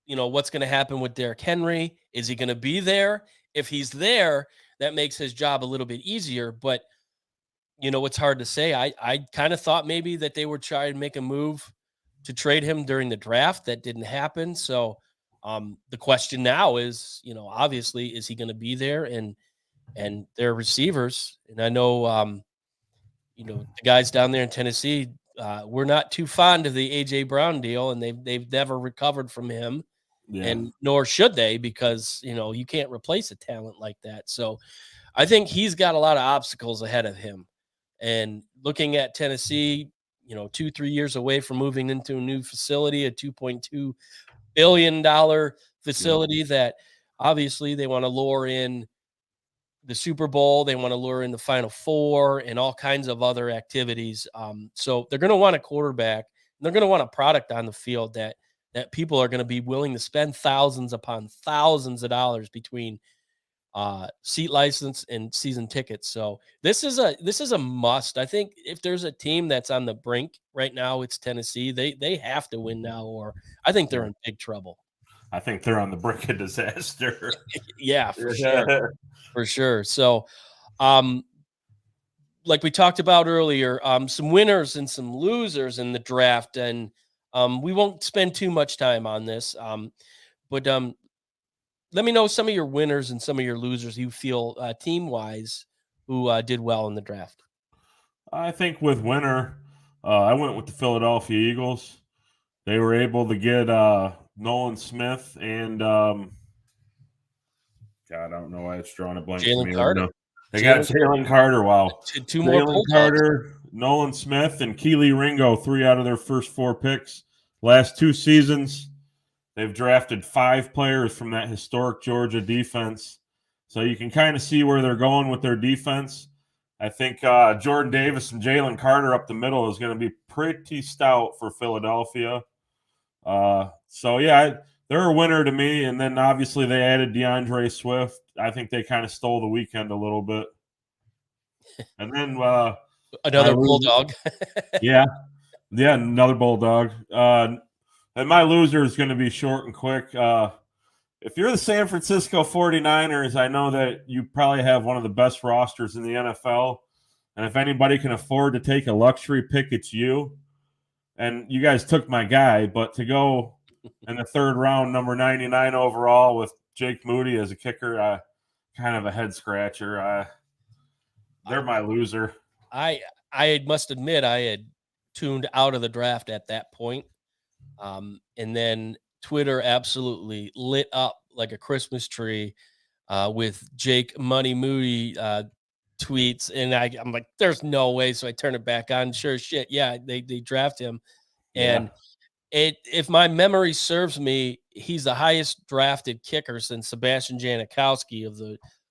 what's going to happen with Derrick Henry? Is he going to be there? If he's there, that makes his job a little bit easier. But, it's hard to say. I kind of thought maybe that they would try and make a move to trade him during the draft. That didn't happen. So the question now is, obviously, is he going to be there? And their receivers, and I know, the guys down there in Tennessee, we're not too fond of the A.J. Brown deal, and they've never recovered from him, and nor should they, because, you can't replace a talent like that. So I think he's got a lot of obstacles ahead of him. And looking at Tennessee, 2-3 years away from moving into a new facility, a $2.2 billion facility that obviously they want to lure in the Super Bowl. They want to lure in the Final Four and all kinds of other activities. So they're going to want a quarterback. And they're going to want a product on the field that people are going to be willing to spend thousands upon thousands of dollars between seat license and season tickets. So this is a must. I think if there's a team that's on the brink right now, it's Tennessee. They have to win now, or I think they're in big trouble. I think they're on the brink of disaster. Yeah, for sure. For sure. So, like we talked about earlier, some winners and some losers in the draft, and we won't spend too much time on this. But let me know some of your winners and some of your losers you feel team-wise who did well in the draft. I think with winner, I went with the Philadelphia Eagles. They were able to get Nolan Smith and God, I don't know why it's drawing a blank. Jalen Carter. They got Jalen Carter. Wow. Two more. Jalen Carter, Nolan Smith, and Keely Ringo, 3 out of their first 4 picks. Last 2 seasons, they've drafted 5 players from that historic Georgia defense. So you can kind of see where they're going with their defense. I think Jordan Davis and Jalen Carter up the middle is going to be pretty stout for Philadelphia. They're a winner to me. And then obviously they added DeAndre Swift. I think they kind of stole the weekend a little bit. And then another Bulldog. yeah, another Bulldog. And my loser is going to be short and quick. If you're the San Francisco 49ers, I know that you probably have one of the best rosters in the NFL. And if anybody can afford to take a luxury pick, it's you. And you guys took my guy, but to go in the 3rd round, number 99 overall with Jake Moody as a kicker, kind of a head scratcher. They're my loser. I must admit I had tuned out of the draft at that point. And then Twitter absolutely lit up like a Christmas tree with Jake Money Moody tweets. And I'm like, there's no way. So I turn it back on. Sure shit. Yeah, they draft him. And if my memory serves me, he's the highest drafted kicker since Sebastian Janikowski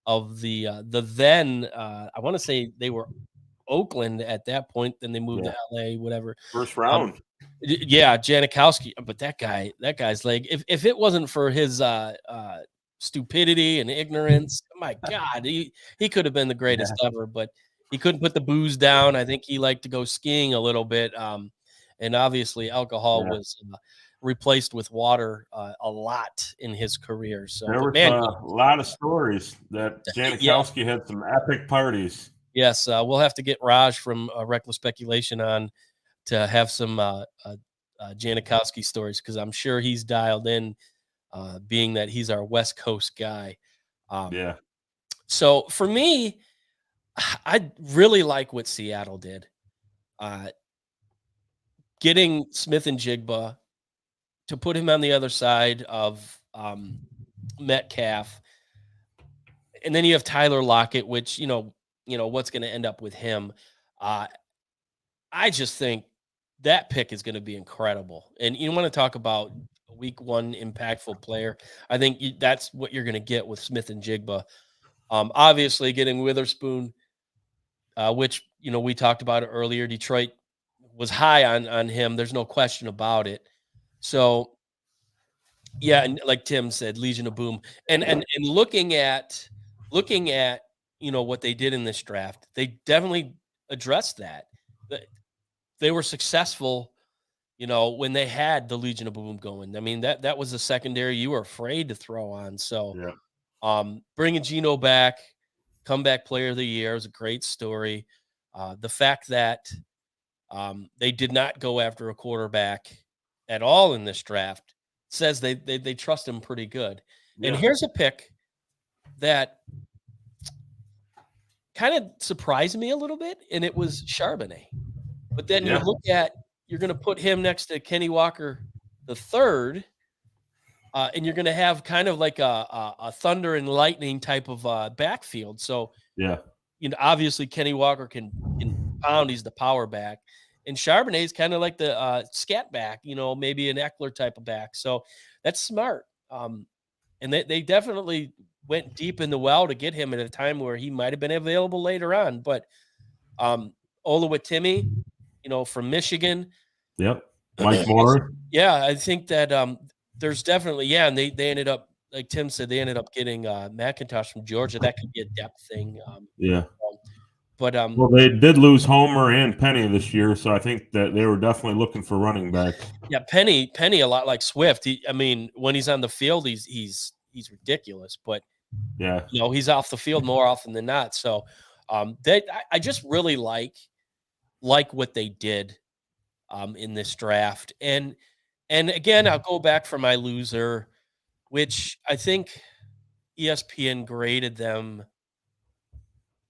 of the then I want to say they were Oakland at that point. Then they moved to LA, whatever. First round. Yeah, Janikowski. But that guy's leg. If it wasn't for his stupidity and ignorance, my God, he could have been the greatest ever. But he couldn't put the booze down. I think he liked to go skiing a little bit. And obviously alcohol was replaced with water a lot in his career. So there were a lot of stories that Janikowski had some epic parties. Yes, we'll have to get Raj from Reckless Speculation on to have some Janikowski stories, because I'm sure he's dialed in, being that he's our West Coast guy. So for me, I really like what Seattle did. Getting Smith and Jigba to put him on the other side of Metcalf. And then you have Tyler Lockett, which, you know what's going to end up with him. I just think that pick is going to be incredible. And you want to talk about week one impactful player. I think that's what you're going to get with Smith and Jigba. Obviously getting Witherspoon, which, we talked about it earlier. Detroit was high on him. There's no question about it. So yeah. And like Tim said, Legion of Boom, and looking at, what they did in this draft, they definitely addressed that. They were successful, when they had the Legion of Boom going. I mean, that was a secondary you were afraid to throw on. So bringing Geno back, comeback player of the year, was a great story. The fact that they did not go after a quarterback at all in this draft says they trust him pretty good. And here's a pick that kind of surprised me a little bit, and it was Charbonnet. But then you look at, you're going to put him next to Kenny Walker the third, and you're going to have kind of like a thunder and lightning type of backfield. So obviously Kenny Walker can pound; he's the power back, and Charbonnet is kind of like the scat back, maybe an Eckler type of back. So that's smart. And they definitely went deep in the well to get him at a time where he might have been available later on. But Olawatimi, from Michigan. Mike Moore. I think that there's definitely, and they ended up, like Tim said, they ended up getting McIntosh from Georgia. That could be a depth thing. But well, they did lose Homer and Penny this year, so I think that they were definitely looking for running back. Penny a lot like Swift. When he's on the field, he's ridiculous, but he's off the field more often than not. So I just really like what they did in this draft. And again, I'll go back for my loser, which I think ESPN graded them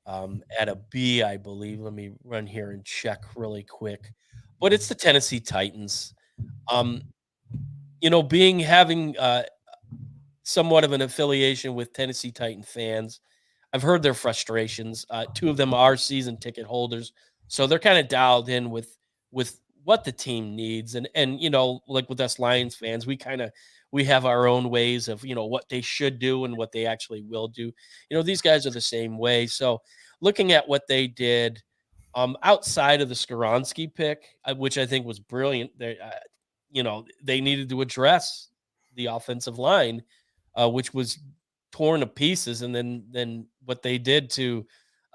at a B, I believe. Let me run here and check really quick. But it's the Tennessee Titans. Having somewhat of an affiliation with Tennessee Titan fans, I've heard their frustrations. Two of them are season ticket holders, so they're kind of dialed in with what the team needs. And like with us Lions fans, we have our own ways of, what they should do and what they actually will do. These guys are the same way. So looking at what they did outside of the Skoronski pick, which I think was brilliant, they needed to address the offensive line, which was torn to pieces. And then what they did to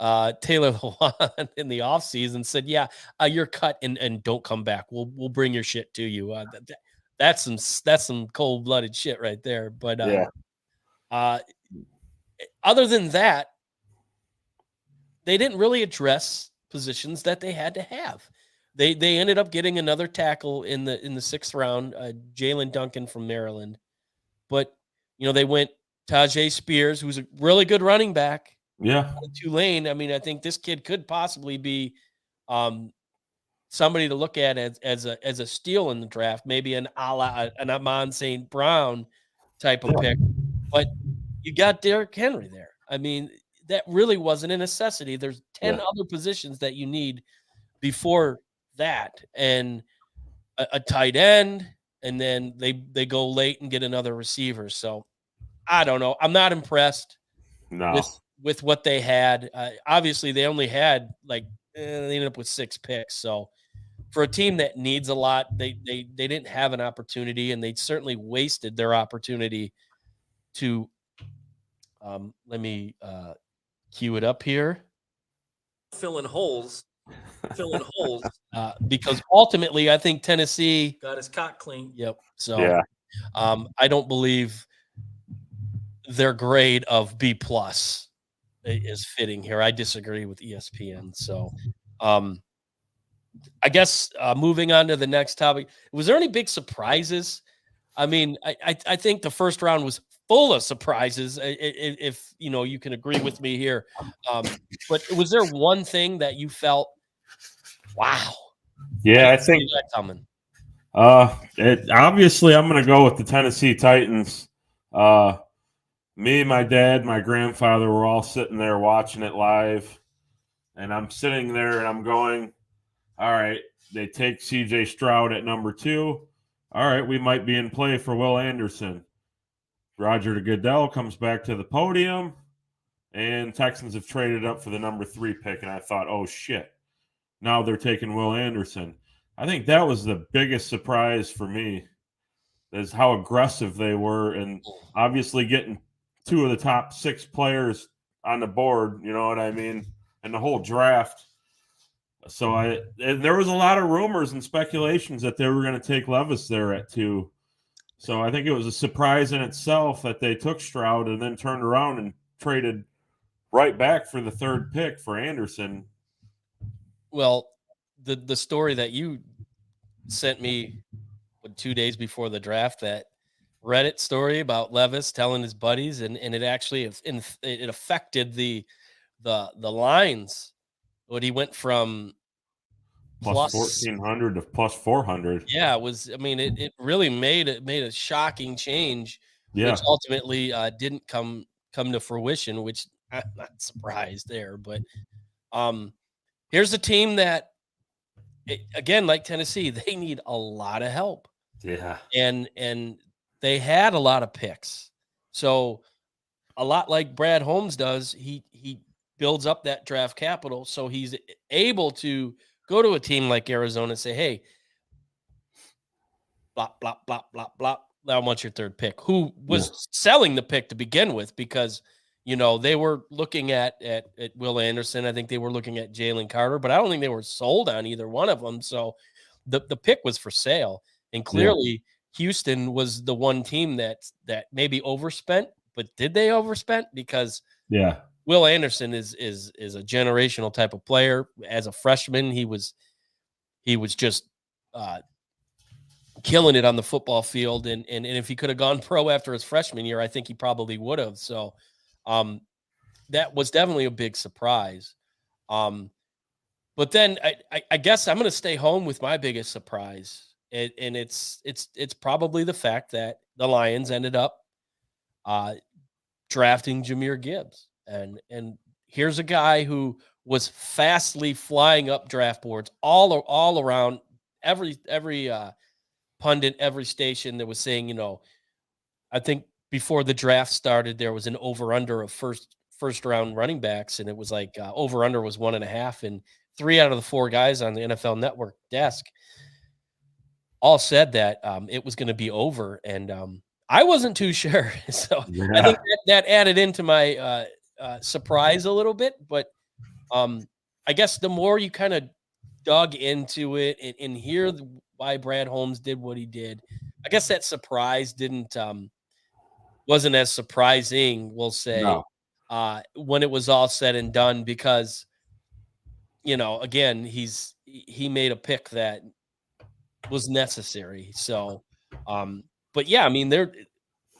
Taylor Lewan in the offseason said, you're cut and don't come back. We'll bring your shit to you. That's some cold-blooded shit right there. But other than that, they didn't really address positions that they had to have. They ended up getting another tackle in the sixth round, Jalen Duncan from Maryland. But they went Tajay Spears, who's a really good running back. Tulane. I mean, I think this kid could possibly be somebody to look at as a steal in the draft, maybe an Amon St. Brown type of pick. But you got Derrick Henry there. I mean, that really wasn't a necessity. There's 10 other positions that you need before that. And a tight end, and then they go late and get another receiver. So I don't know. I'm not impressed with what they had. Obviously, they only had they ended up with 6 picks. So for a team that needs a lot, they didn't have an opportunity, and they certainly wasted their opportunity to. Let me cue it up here. Filling holes. Because ultimately, I think Tennessee got his cock clean. Yep. So Yeah. I don't believe their grade of B+ is fitting here. I disagree with ESPN. So I guess moving on to the next topic, was there any big surprises? I mean, I think the first round was full of surprises. If you can agree with me here, but was there one thing that you felt, wow? Yeah, I think that coming. Obviously, I'm going to go with the Tennessee Titans. Me, my dad, my grandfather were all sitting there watching it live, and I'm sitting there and I'm going, all right, they take C.J. Stroud at number 2. All right, we might be in play for Will Anderson. Roger Goodell comes back to the podium, and Texans have traded up for the number 3 pick, and I thought, oh, shit. Now they're taking Will Anderson. I think that was the biggest surprise for me, is how aggressive they were, and obviously getting 2 of the top 6 players on the board, you know what I mean, and the whole draft. So there was a lot of rumors and speculations that they were going to take Levis there at 2. So I think it was a surprise in itself that they took Stroud and then turned around and traded right back for the 3rd pick for Anderson. Well, the story that you sent me 2 days before the draft, that Reddit story about Levis telling his buddies, and it actually it affected the lines. What he went from plus 1,400 to plus 400. Yeah, it was. I mean, it really made a shocking change, Yeah. which ultimately didn't come to fruition. Which I'm not surprised there, but here's a team that, again, like Tennessee, they need a lot of help. Yeah, and they had a lot of picks, so a lot like Brad Holmes does, he builds up that draft capital, so he's able to go to a team like Arizona and say, hey, blah, blah, blah, blah, blah, I want your 3rd pick, who was selling the pick to begin with, because they were looking at Will Anderson. I think they were looking at Jalen Carter, but I don't think they were sold on either one of them. So the pick was for sale, and clearly Houston was the one team that maybe overspent. But did they overspent? Because Will Anderson is a generational type of player. As a freshman, he was just killing it on the football field, and if he could have gone pro after his freshman year, I think he probably would have. So that was definitely a big surprise. But then I guess I'm going to stay home with my biggest surprise, and it's probably the fact that the Lions ended up drafting Jahmyr Gibbs, and here's a guy who was fastly flying up draft boards all around. Every pundit, every station that was saying, I think before the draft started, there was an over-under of first round running backs, and it was like over-under was 1.5, and 3 out of the 4 guys on the NFL Network desk all said that it was going to be over, and I wasn't too sure. So I think that added into my surprise a little bit, but I guess the more you kind of dug into it and hear why Brad Holmes did what he did, I guess that surprise wasn't as surprising, we'll say, when it was all said and done, because again, he made a pick that was necessary. So but yeah, I mean,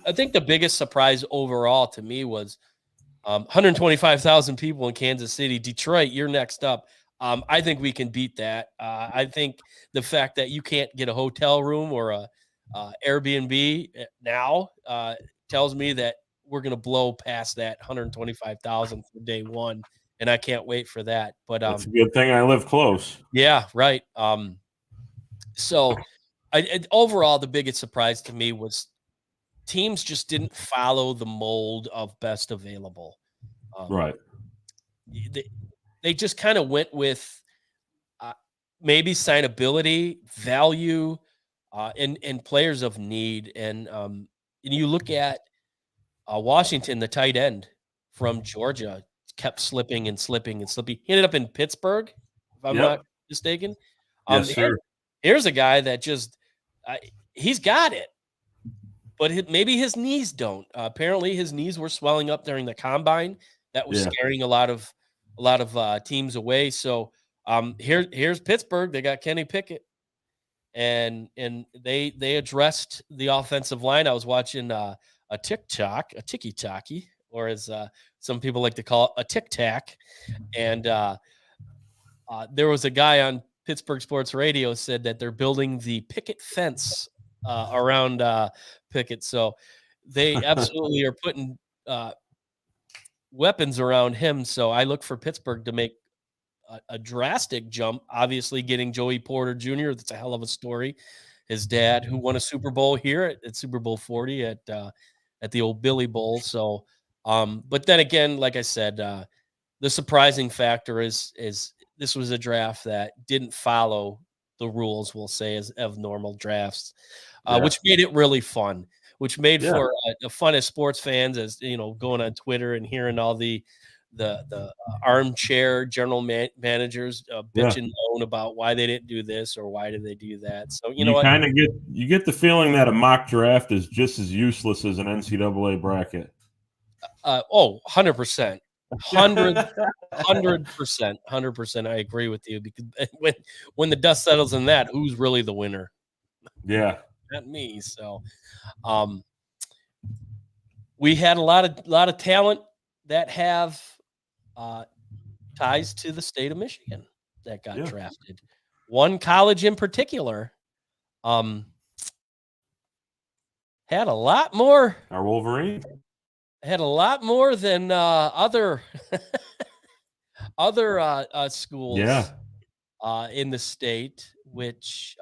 I think the biggest surprise overall to me was 125,000 people in Kansas City. Detroit, you're next up. I think we can beat that. I think the fact that you can't get a hotel room or a Airbnb now tells me that we're going to blow past that 125,000 for day one, and I can't wait for that. But that's a good thing I live close. Yeah, right. So Overall, the biggest surprise to me was teams just didn't follow the mold of best available. Right. They just kind of went with maybe signability, value, and players of need. And you look at Washington, the tight end from Georgia, kept slipping and slipping and slipping. He ended up in Pittsburgh, if I'm not mistaken. Yes, sir. Here's a guy that just he's got it, but maybe his knees don't. Apparently, his knees were swelling up during the combine. That was scaring a lot of teams away. So here's Pittsburgh. They got Kenny Pickett, and they addressed the offensive line. I was watching a tiki-taki, or as some people like to call it, a tic-tac, and there was a guy on Pittsburgh Sports Radio said that they're building the picket fence around Pickett. So they absolutely are putting weapons around him. So I look for Pittsburgh to make a drastic jump. Obviously, getting Joey Porter Jr., that's a hell of a story. His dad, who won a Super Bowl here at Super Bowl 40 at the old Billy Bowl. So, but then again, like I said, the surprising factor is this was a draft that didn't follow the rules, we'll say, of normal drafts, which made it really fun, which made for fun as sports fans, as going on Twitter and hearing all the armchair general managers bitch and moan about why they didn't do this or why did they do that. So you kind of get the feeling that a mock draft is just as useless as an NCAA bracket. 100%. 100%. I agree with you, because when the dust settles in that, who's really the winner? Yeah, not me. So, we had a lot of talent that have ties to the state of Michigan that got drafted. One college in particular had a lot more. Our Wolverine had a lot more than other schools in the state, which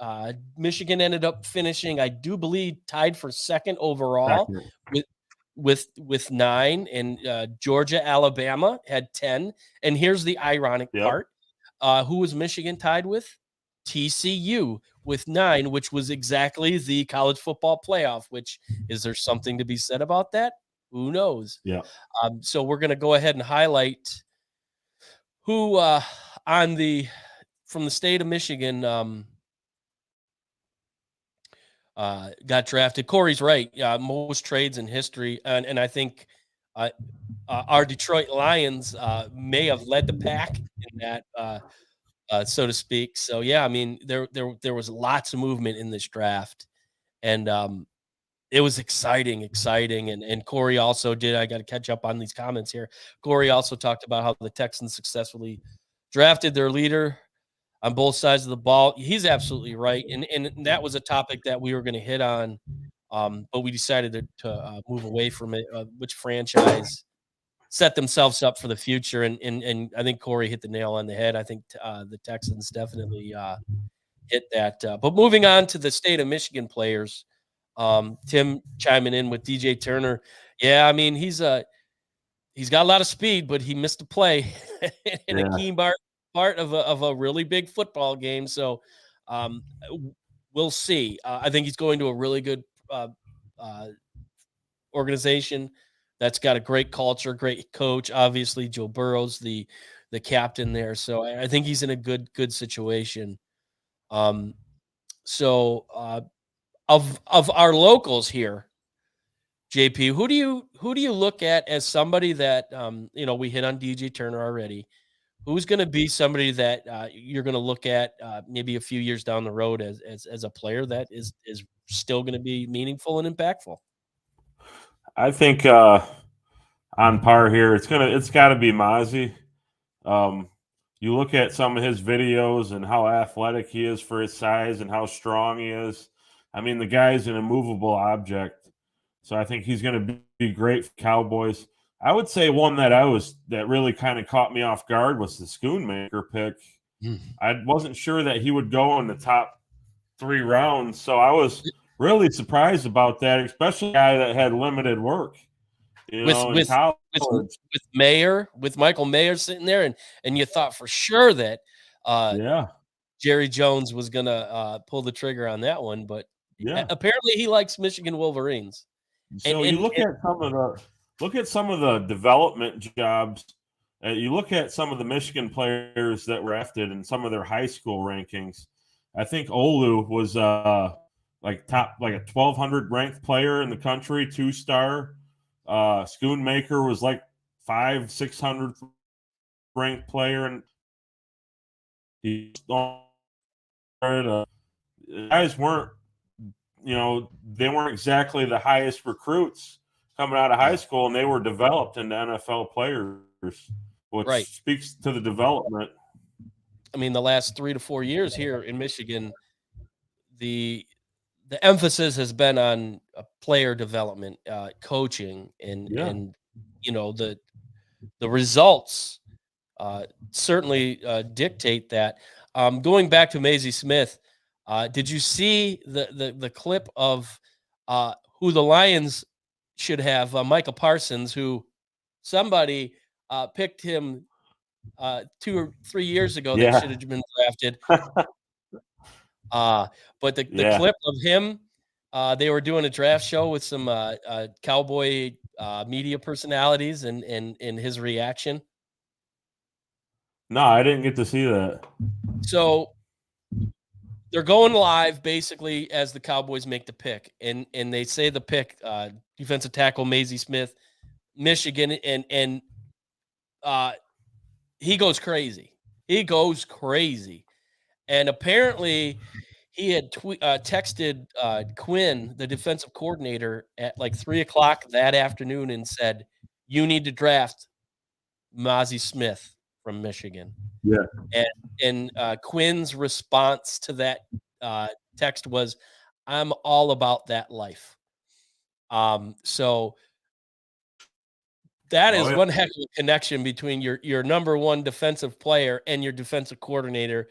Michigan ended up finishing, I do believe, tied for second overall with 9, and Georgia, Alabama had 10. And here's the ironic part. Who was Michigan tied with? TCU with 9, which was exactly the college football playoff, which, is there something to be said about that? Who knows? Yeah. So we're going to go ahead and highlight who from the state of Michigan got drafted. Corey's right. Most trades in history. And I think our Detroit Lions may have led the pack in that, so to speak. So, yeah, I mean, there was lots of movement in this draft. And it was exciting. And Corey also did. I got to catch up on these comments here. Corey also talked about how the Texans successfully drafted their leader on both sides of the ball. He's absolutely right. And that was a topic that we were going to hit on, but we decided to move away from it, which franchise set themselves up for the future. And I think Corey hit the nail on the head. I think the Texans definitely hit that. But moving on to the state of Michigan players, Tim chiming in with DJ Turner. Yeah, I mean, he's got a lot of speed, but he missed a play in a key part of a really big football game. So we'll see. I think he's going to a really good organization that's got a great culture, great coach. Obviously, Joe Burrow's the captain there. So I think he's in a good situation. So of our locals here, JP, who do you look at as somebody that we hit on DJ Turner already? Who's going to be somebody that you're going to look at maybe a few years down the road as a player that is still going to be meaningful and impactful? I think on par here, it's got to be Mozzie. You look at some of his videos and how athletic he is for his size and how strong he is. I mean, the guy's an immovable object. So I think he's going to be great for Cowboys. I would say one that really kind of caught me off guard was the Schoonmaker pick. I wasn't sure that he would go in the top 3 rounds. So I was really surprised about that, especially a guy that had limited work, in college. With Mayer, with Michael Mayer sitting there, and you thought for sure that Jerry Jones was gonna pull the trigger on that one, but apparently he likes Michigan Wolverines. So you look at some of the development jobs. You look at some of the Michigan players that were drafted and some of their high school rankings. I think Olu was like a 1,200 ranked player in the country, 2-star. Schoonmaker was like 600 ranked player, and guys weren't, they weren't exactly the highest recruits coming out of high school, and they were developed into NFL players, which speaks to the development. I mean, the last 3 to 4 years here in Michigan, the emphasis has been on player development, coaching, and the results certainly dictate that. Going back to Maisie Smith, did you see the clip of who the Lions should have? Micah Parsons, who somebody picked him 2 or 3 years ago that should have been drafted. But the clip of him, they were doing a draft show with some Cowboy media personalities, and his reaction. No, I didn't get to see that. So they're going live basically as the Cowboys make the pick, and they say the pick, defensive tackle Maisie Smith, Michigan, and he goes crazy. And apparently he had texted Quinn, the defensive coordinator, at like 3:00 that afternoon and said, "You need to draft Maisie Smith from Michigan." Yeah. And Quinn's response to that text was, "I'm all about that life." So that is one heck of a connection between your number one defensive player and your defensive coordinator.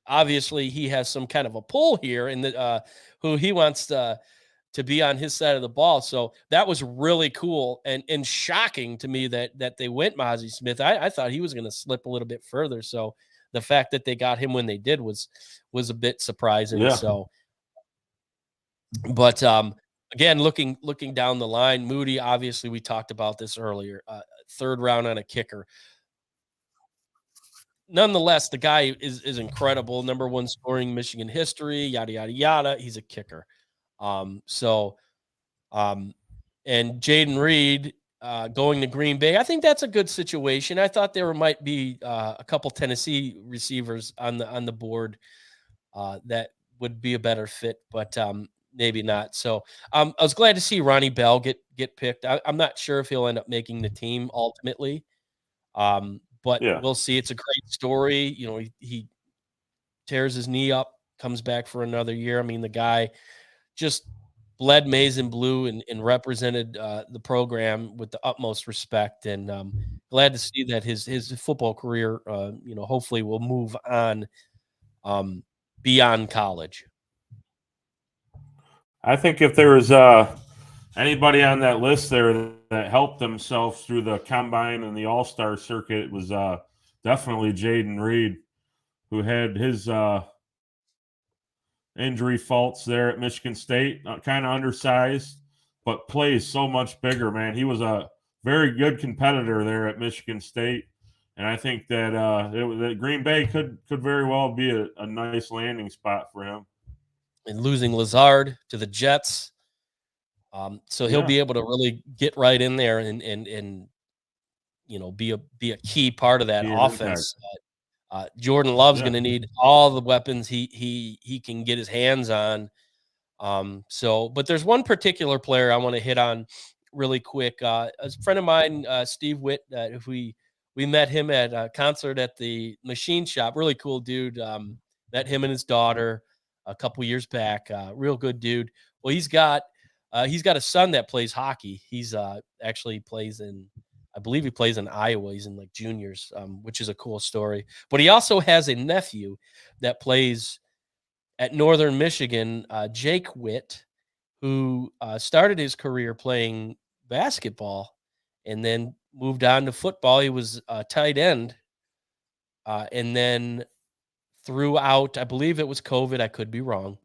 Obviously, he has some kind of a pull here in the who he wants to be on his side of the ball. So that was really cool and shocking to me that they went Maisie Smith. I thought he was going to slip a little bit further. So the fact that they got him when they did was a bit surprising. Yeah. So, but again, looking down the line, Moody, obviously we talked about this earlier, 3rd round on a kicker. Nonetheless, the guy is incredible. Number 1 scoring Michigan history, yada, yada, yada. He's a kicker. And Jaden Reed going to Green Bay, I think that's a good situation. I thought there might be a couple Tennessee receivers on the board that would be a better fit, but maybe not. So I was glad to see Ronnie Bell get picked. I'm not sure if he'll end up making the team ultimately, but we'll see. It's a great story. He tears his knee up, comes back for another year. I mean, the guy just bled maize and blue and represented the program with the utmost respect. And glad to see that his football career, hopefully will move on beyond college. I think if there was anybody on that list there that helped themselves through the combine and the all-star circuit, it was definitely Jaden Reed, who had his injury faults there at Michigan State, kind of undersized, but plays so much bigger, man. He was a very good competitor there at Michigan State, and I think that that Green Bay could very well be a nice landing spot for him. And losing Lazard to the Jets, so he'll be able to really get right in there and be a key part of that offense. Jordan Love's going to need all the weapons he can get his hands on. But there's one particular player I want to hit on really quick. A friend of mine, Steve Witt, if we met him at a concert at the Machine Shop. Really cool dude. Met him and his daughter a couple years back. Real good dude. Well, he's got a son that plays hockey. He's actually plays in, I believe he plays in Iowa. He's in like juniors, which is a cool story. But he also has a nephew that plays at Northern Michigan, Jake Witt, who started his career playing basketball and then moved on to football. He was a tight end. And then throughout, I believe it was COVID, I could be wrong,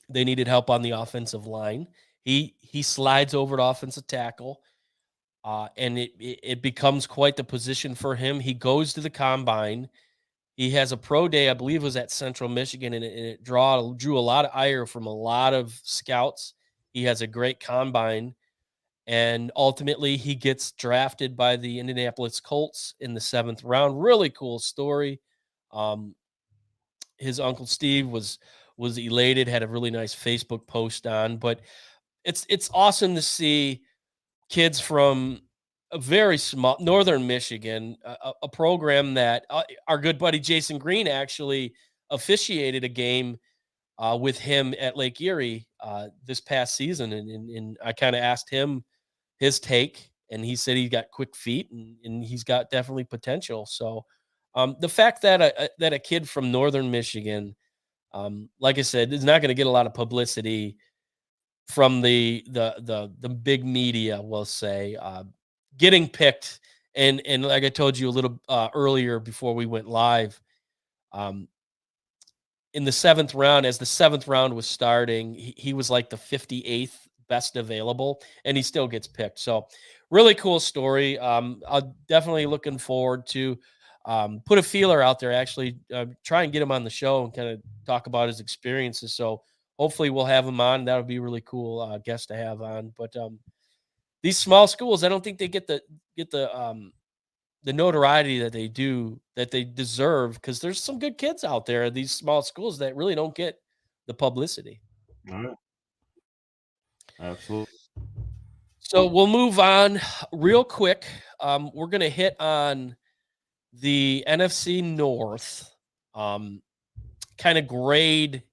they needed help on the offensive line. He slides over to offensive tackle, and it becomes quite the position for him. He goes to the combine. He has a pro day, I believe it was at Central Michigan, and it drew a lot of ire from a lot of scouts. He has a great combine, and ultimately he gets drafted by the Indianapolis Colts in the 7th round. Really cool story. His uncle Steve was elated, had a really nice Facebook post on, but it's awesome to see kids from a very small Northern Michigan, a program that our good buddy Jason Green actually officiated a game with him at Lake Erie this past season, and I kind of asked him his take, and he said he got quick feet and he's got definitely potential. So the fact that a kid from Northern Michigan, like I said, is not going to get a lot of publicity from the big media, we'll say, getting picked, and like I told you a little earlier before we went live, in the 7th round, as the 7th round was starting, he was like the 58th best available, and he still gets picked. So really cool story. I'm definitely looking forward to put a feeler out there, actually try and get him on the show and kind of talk about his experiences. So hopefully we'll have him on. That would be a really cool guest to have on. But these small schools, I don't think they get the notoriety that they deserve, because there's some good kids out there at these small schools that really don't get the publicity. All right. Absolutely. So we'll move on real quick. We're going to hit on the NFC North, kind of grade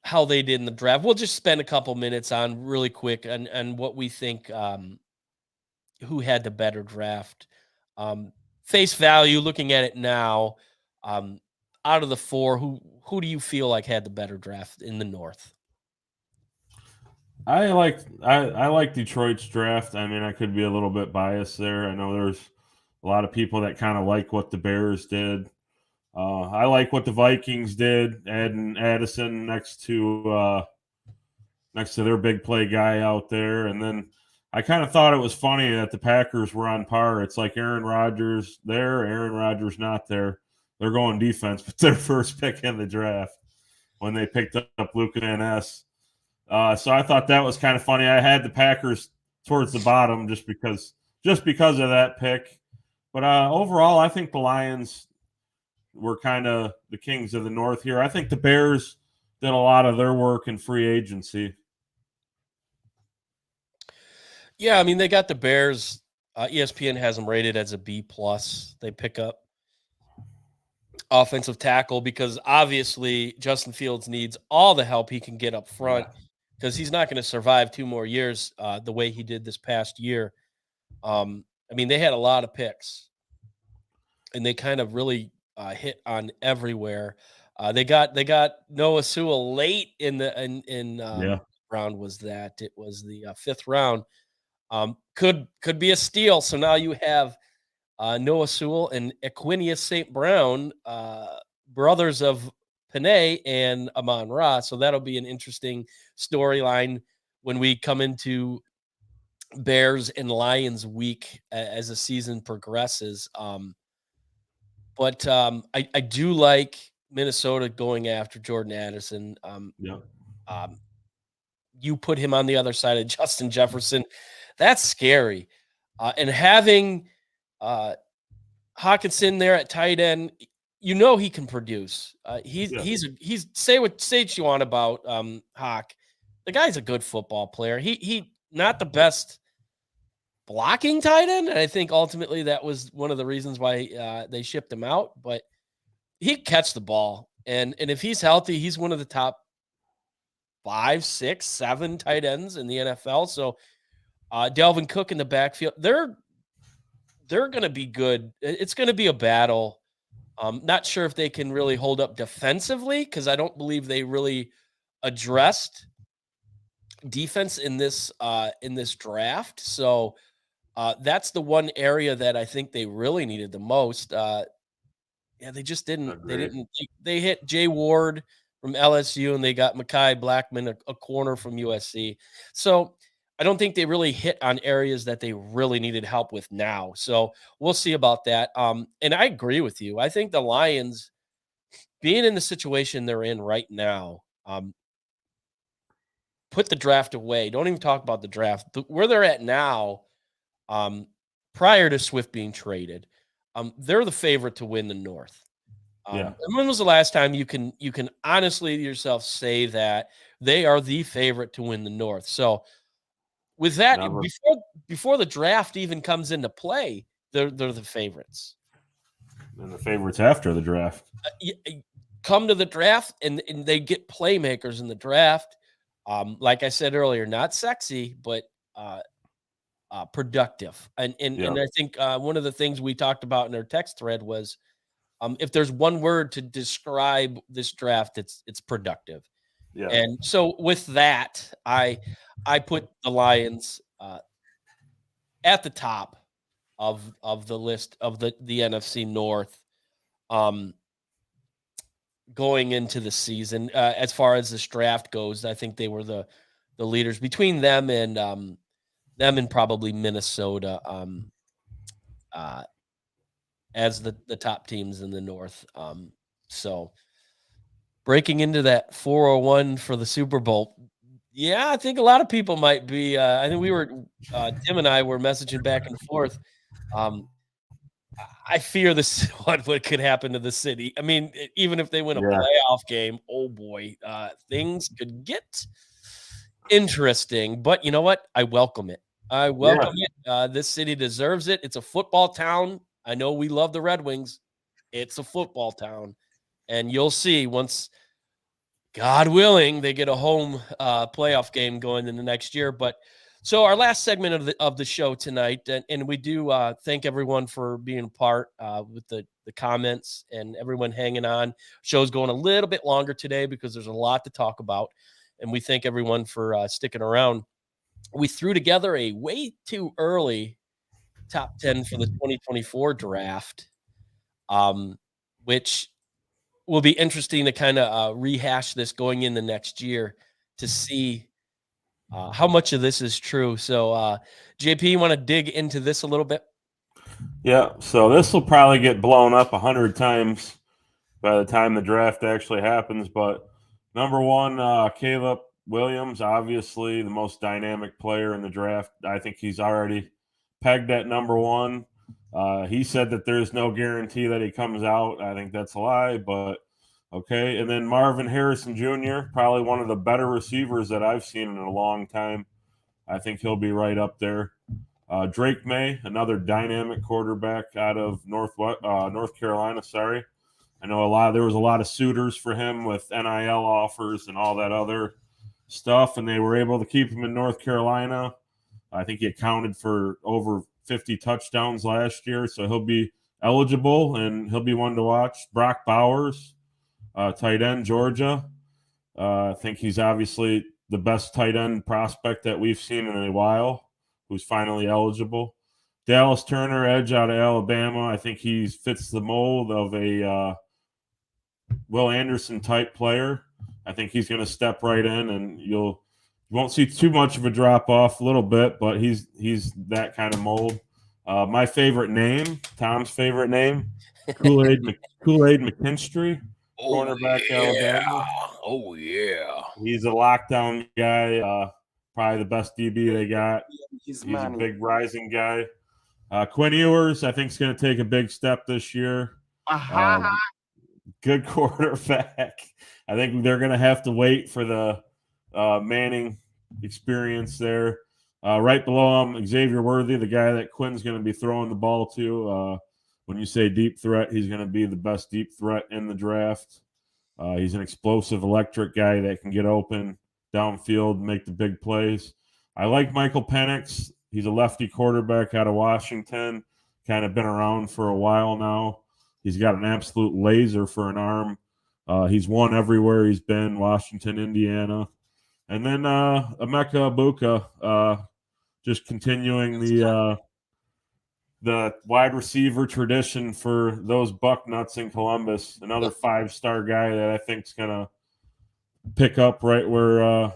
how they did in the draft. We'll just spend a couple minutes on really quick and what we think, who had the better draft. Face value, looking at it now, out of the 4, who do you feel like had the better draft in the North? I like Detroit's draft. I mean, I could be a little bit biased there. I know there's a lot of people that kind of like what the Bears did. I like what the Vikings did, adding Addison next to their big play guy out there. And then I kind of thought it was funny that the Packers were on par. It's like Aaron Rodgers there, Aaron Rodgers not there. They're going defense, but their first pick in the draft when they picked up Luka Van Ness. So I thought that was kind of funny. I had the Packers towards the bottom just because of that pick. But overall, I think the Lions were kind of the kings of the North here. I think the Bears did a lot of their work in free agency. Yeah, I mean, they got the Bears. ESPN has them rated as a B+. They pick up offensive tackle because obviously Justin Fields needs all the help he can get up front, because he's not going to survive 2 more years the way he did this past year. I mean, they had a lot of picks, and they kind of really hit on everywhere. They got Noah Sewell late in the round. Was that it was the 5th round? Could be a steal. So now you have Noah Sewell and Equinius St. Brown, brothers of Panay and Amon-Ra. So that'll be an interesting storyline when we come into Bears and Lions week as the season progresses. But I do like Minnesota going after Jordan Addison. You put him on the other side of Justin Jefferson. That's scary. And having Hawkinson there at tight end, you know he can produce. He's say what you want about Hawk. The guy's a good football player. He not the best blocking tight end, and I think ultimately that was one of the reasons why they shipped him out. But he catch the ball, and if he's healthy, he's one of the top 5, 6, 7 tight ends in the NFL. So Delvin Cook in the backfield, they're going to be good. It's going to be a battle Not sure if they can really hold up defensively because I don't believe they really addressed defense in this draft. So that's the one area that I think they really needed the most. Yeah, they just didn't. They Agreed. didn't. They hit Jay Ward from LSU, and they got Mekhi Blackman, a corner from USC. So I don't think they really hit on areas that they really needed help with now. So we'll see about that. And I agree with you. I think the Lions, being in the situation they're in right now, put the draft away. Don't even talk about the draft. Where they're at now, prior to Swift being traded, they're the favorite to win the North. Yeah. And when was the last time you can honestly yourself say that they are the favorite to win the North? So with that, Never. before the draft even comes into play, they're the favorites. And the favorites after the draft. Come to the draft and they get playmakers in the draft. Like I said earlier, not sexy, but productive. And I think one of the things we talked about in our text thread was, if there's one word to describe this draft, it's productive. Yeah. And so with that, I put the Lions at the top of the list of the NFC North, going into the season. As far as this draft goes, I think they were the leaders between them and probably Minnesota, as the top teams in the North. So breaking into that 401 for the Super Bowl. Yeah, I think a lot of people might be. I think we were, Tim and I were messaging back and forth. I fear this what could happen to the city. I mean, even if they win a playoff game, oh boy, things could get interesting. But you know what? I welcome it. I welcome it. This city deserves it. It's a football town. I know we love the Red Wings. It's a football town. And you'll see once, God willing, they get a home playoff game going in the next year. But so our last segment of the show tonight, and we do thank everyone for being part with the comments and everyone hanging on. Show's going a little bit longer today because there's a lot to talk about. And we thank everyone for sticking around. We threw together a way too early top 10 for the 2024 draft, which will be interesting to kind of rehash this going into next year to see how much of this is true. So, JP, you want to dig into this a little bit? Yeah, so this will probably get blown up 100 times by the time the draft actually happens. But number one, Caleb Williams, obviously the most dynamic player in the draft. I think he's already pegged at number one. He said that there's no guarantee that he comes out. I think that's a lie, but okay. And then Marvin Harrison Jr., probably one of the better receivers that I've seen in a long time. I think he'll be right up there. Drake May, another dynamic quarterback out of North Carolina. Sorry, I know there was a lot of suitors for him with NIL offers and all that other stuff, and they were able to keep him in North Carolina. I think he accounted for over 50 touchdowns last year, so he'll be eligible and he'll be one to watch. Brock Bowers, tight end, Georgia. I think he's obviously the best tight end prospect that we've seen in a while, who's finally eligible. Dallas Turner, edge out of Alabama. I think he fits the mold of a Will Anderson type player. I think he's going to step right in, and you won't see too much of a drop off, a little bit, but he's that kind of mold. My favorite name, Tom's favorite name, Kool-Aid McKinstry, cornerback, Alabama. Oh yeah, he's a lockdown guy. Probably the best DB they got. He's a big rising guy. Quinn Ewers, I think, is going to take a big step this year. Good quarterback. I think they're going to have to wait for the Manning experience there. Right below him, Xavier Worthy, the guy that Quinn's going to be throwing the ball to. When you say deep threat, he's going to be the best deep threat in the draft. He's an explosive, electric guy that can get open downfield, make the big plays. I like Michael Penix. He's a lefty quarterback out of Washington, kind of been around for a while now. He's got an absolute laser for an arm. He's won everywhere he's been, Washington, Indiana. And then Emeka Egbuka, just continuing the wide receiver tradition for those Bucknuts in Columbus. Another 5-star guy that I think is going to pick up right where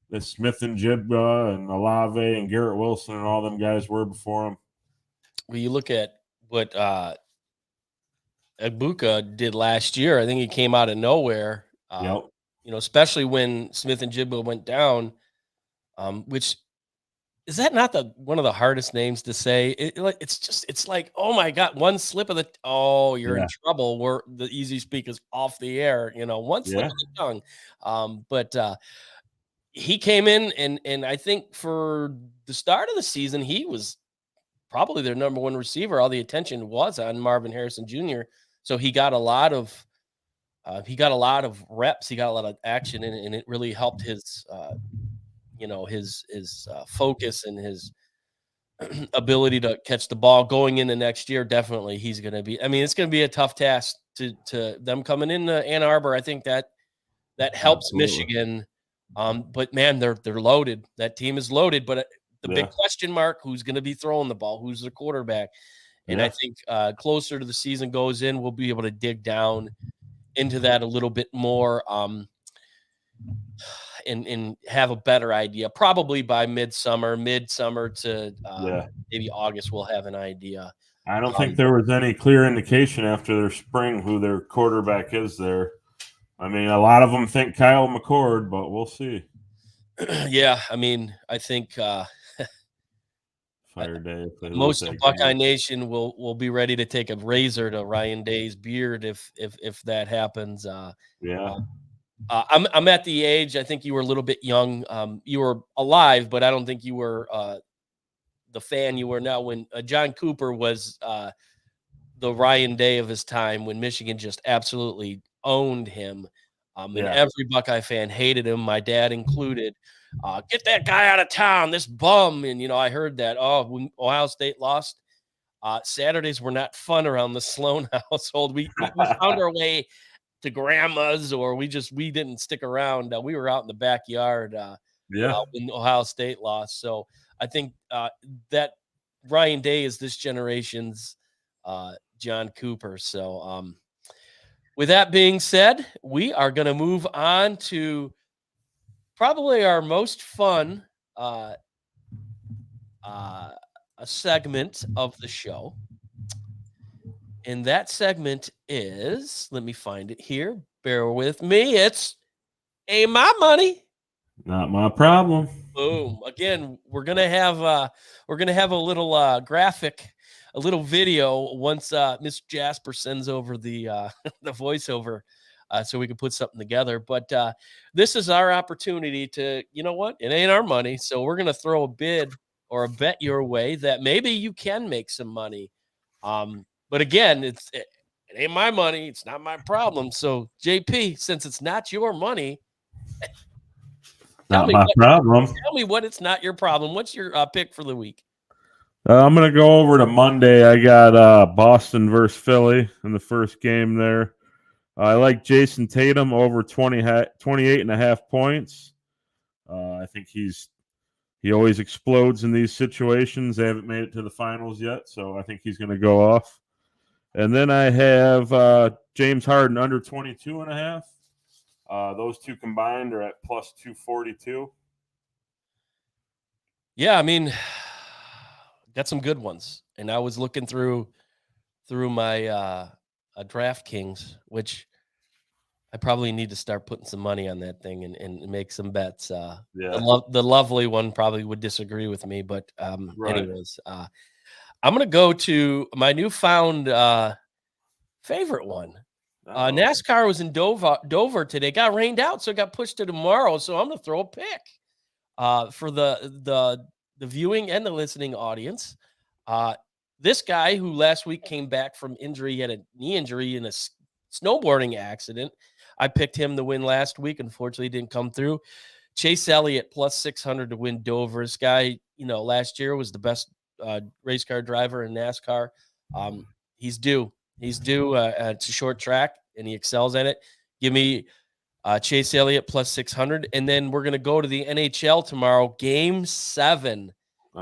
the Smith and Jigba and Olave and Garrett Wilson and all them guys were before him. Well, you look at what Egbuka did last year. I think he came out of nowhere. Yep. Especially when Smith and Jigba went down. Which is that not one of the hardest names to say? It's like, oh my God, one slip of you're in trouble. Where the easy speak is off the air. One slip of the tongue. But he came in and I think for the start of the season, he was probably their number one receiver. All the attention was on Marvin Harrison Jr. So he got a lot of reps. He got a lot of action, and it really helped his his focus and his ability to catch the ball going into next year. Definitely, he's going to be. I mean, it's going to be a tough task to them coming into Ann Arbor. I think that helps Michigan. But man, they're loaded. That team is loaded. But the big question mark: who's going to be throwing the ball? Who's the quarterback? And I think closer to the season goes in, we'll be able to dig down into that a little bit more. And have a better idea. Probably by midsummer to maybe August, we'll have an idea. I don't think there was any clear indication after their spring who their quarterback is there. I mean, a lot of them think Kyle McCord, but we'll see. Yeah, I mean, I think Fire Day. Most of Buckeye Nation will be ready to take a razor to Ryan Day's beard if that happens. I'm at the age. I think you were a little bit young. You were alive, but I don't think you were the fan you were now. When John Cooper was the Ryan Day of his time, when Michigan just absolutely owned him, and every Buckeye fan hated him, my dad included. Get that guy out of town, this bum. And I heard that. When Ohio State lost, Saturdays were not fun around the Sloan household. We found our way to grandma's, or we didn't stick around. We were out in the backyard when Ohio State lost. So I think that Ryan Day is this generation's John Cooper. So with that being said, we are going to move on to probably our most fun a segment of the show. And that segment is, let me find it here. Bear with me. It's Ain't My Money. Not my problem. Boom. Again, we're gonna have a little graphic, a little video once Miss Jasper sends over the the voiceover, so we can put something together. But this is our opportunity to, it ain't our money, so we're gonna throw a bid or a bet your way that maybe you can make some money. But again, it ain't my money. It's not my problem. So, JP, since it's not your money, not my problem. Tell me what it's not your problem. What's your pick for the week? I'm going to go over to Monday. I got Boston versus Philly in the first game there. I like Jason Tatum over 28.5 points. I think he always explodes in these situations. They haven't made it to the finals yet, so I think he's going to go off. And then I have James Harden under 22.5. Those two combined are at plus 242. Yeah, I mean, got some good ones. And I was looking through my DraftKings, which I probably need to start putting some money on that thing and make some bets. The lovely one probably would disagree with me, but anyways, I'm going to go to my newfound favorite one. NASCAR was in Dover today. Got rained out, so it got pushed to tomorrow. So I'm going to throw a pick for the viewing and the listening audience. This guy who last week came back from injury, he had a knee injury in a snowboarding accident. I picked him to win last week. Unfortunately, didn't come through. Chase Elliott plus 600 to win Dover. This guy, last year was the best race car driver in NASCAR. He's due. He's due. It's a short track, and he excels at it. Give me Chase Elliott plus 600. And then we're going to go to the NHL tomorrow, Game 7.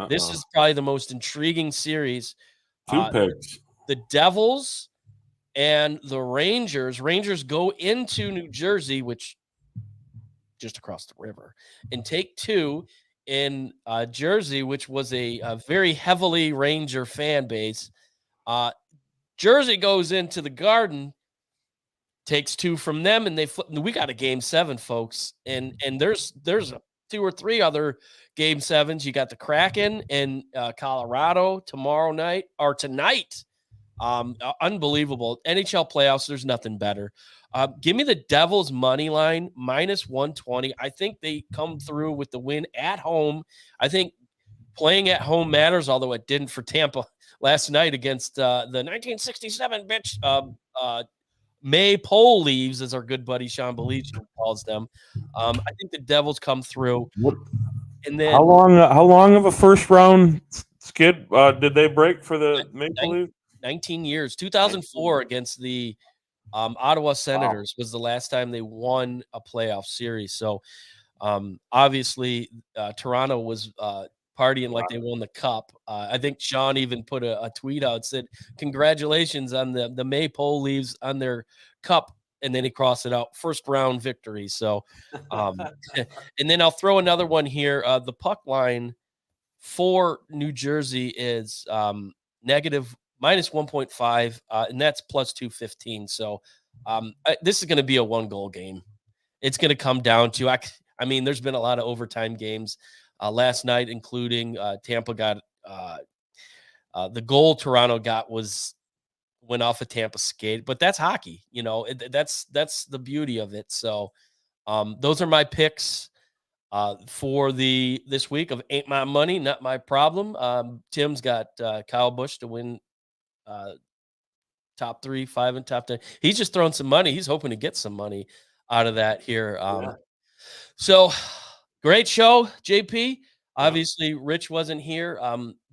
This is probably the most intriguing series. Two picks. The Devils and the Rangers. Rangers go into New Jersey, which just across the river, and take 2 in Jersey, which was a very heavily Ranger fan base. Jersey goes into the Garden, takes 2 from them, and they flip. We got a Game 7, folks, and there's 2 or 3 other Game 7s. You got the Kraken in Colorado tomorrow night or tonight. Unbelievable NHL playoffs. There's nothing better. Give me the Devils money line minus 120. I think they come through with the win at home. I think playing at home matters, although it didn't for Tampa last night against the 1967 Maypole Leaves, as our good buddy Sean Belichick calls them. I think the Devils come through. And then how long of a first round skid did they break for the Maple Leafs? 19 years. 2004 against the Ottawa Senators was the last time they won a playoff series. So obviously Toronto was partying like they won the cup. I think Sean even put a tweet out, said, congratulations on the Maypole Leaves on their cup. And then he crossed it out, first round victory. So, and then I'll throw another one here. The puck line for New Jersey is negative minus 1.5, and that's plus 215. So this is going to be a 1-goal game. It's going to come down to, I mean, there's been a lot of overtime games last night, including Tampa got the goal Toronto got went off a Tampa skate, but that's hockey. You know, that's the beauty of it. So those are my picks for this week of Ain't My Money, Not My Problem. Tim's got Kyle Busch to win top 3, 5, and top 10. He's just throwing some money. He's hoping to get some money out of that here. So great show, JP. Obviously, Rich wasn't here.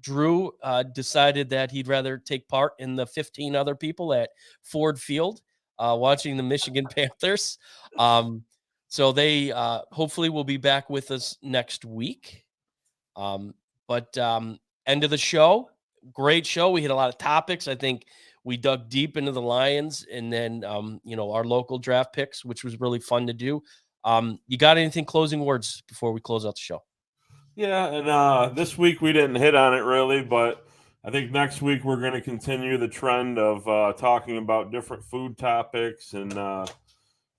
Drew decided that he'd rather take part in the 15 other people at Ford Field watching the Michigan Panthers. So they hopefully will be back with us next week. But end of the show, great show. We hit a lot of topics. I think we dug deep into the Lions and then, our local draft picks, which was really fun to do. You got anything closing words before we close out the show? Yeah, and this week we didn't hit on it really, but I think next week we're going to continue the trend of talking about different food topics and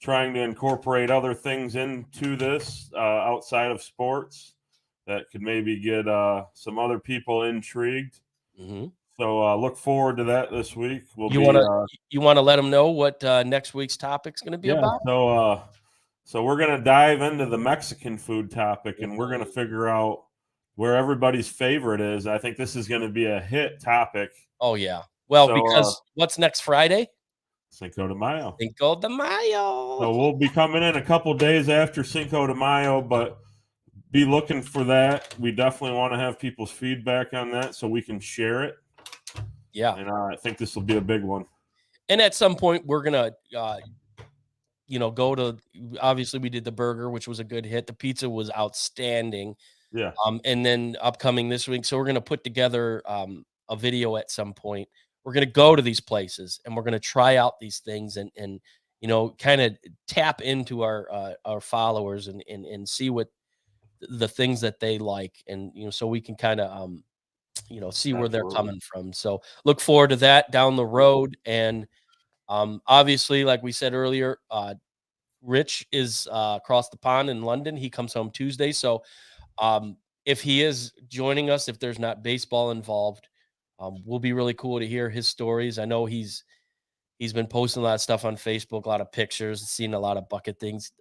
trying to incorporate other things into this outside of sports that could maybe get some other people intrigued. Mm-hmm. So look forward to that this week. You want to let them know what next week's topic's going to be about? So we're going to dive into the Mexican food topic, and we're going to figure out where everybody's favorite is. I think this is going to be a hit topic. Oh, yeah. Well, because what's next Friday? Cinco de Mayo. Cinco de Mayo. So we'll be coming in a couple days after Cinco de Mayo, but be looking for that. We definitely want to have people's feedback on that so we can share it. Yeah. And I think this will be a big one. And at some point, we're going to go to, obviously we did the burger, which was a good hit. The pizza was outstanding. Yeah. And then upcoming this week. So we're going to put together a video at some point. We're going to go to these places and we're going to try out these things and kind of tap into our followers and see what the things that they like. And, so we can kind of, see where they're coming from. So look forward to that down the road. And obviously, like we said earlier, Rich is across the pond in London. He comes home Tuesday. So if he is joining us, if there's not baseball involved, will be really cool to hear his stories. I know he's been posting a lot of stuff on Facebook, a lot of pictures, seen a lot of bucket things.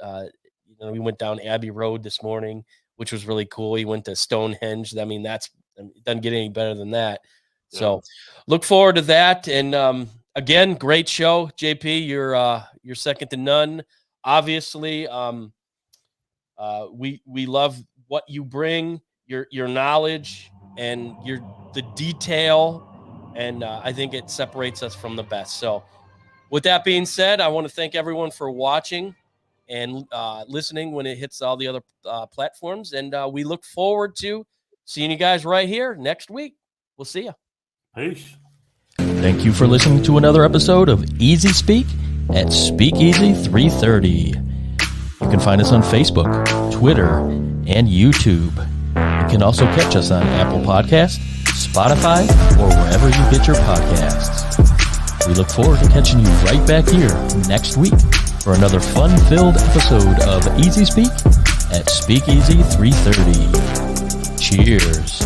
We went down Abbey Road this morning, which was really cool. He went to Stonehenge. I mean, it doesn't get any better than that. Yeah. So look forward to that. And again, great show, JP. You're second to none. Obviously, we love what you bring, your knowledge and the detail And I think it separates us from the best. So with that being said, I want to thank everyone for watching and listening when it hits all the other platforms. And we look forward to seeing you guys right here next week. We'll see you. Peace. Thank you for listening to another episode of Easy Speak at Speakeasy 330. You can find us on Facebook, Twitter, and YouTube. You can also catch us on Apple Podcasts, Spotify, or wherever you get your podcasts. We look forward to catching you right back here next week for another fun-filled episode of Easy Speak at Speakeasy 330. Cheers.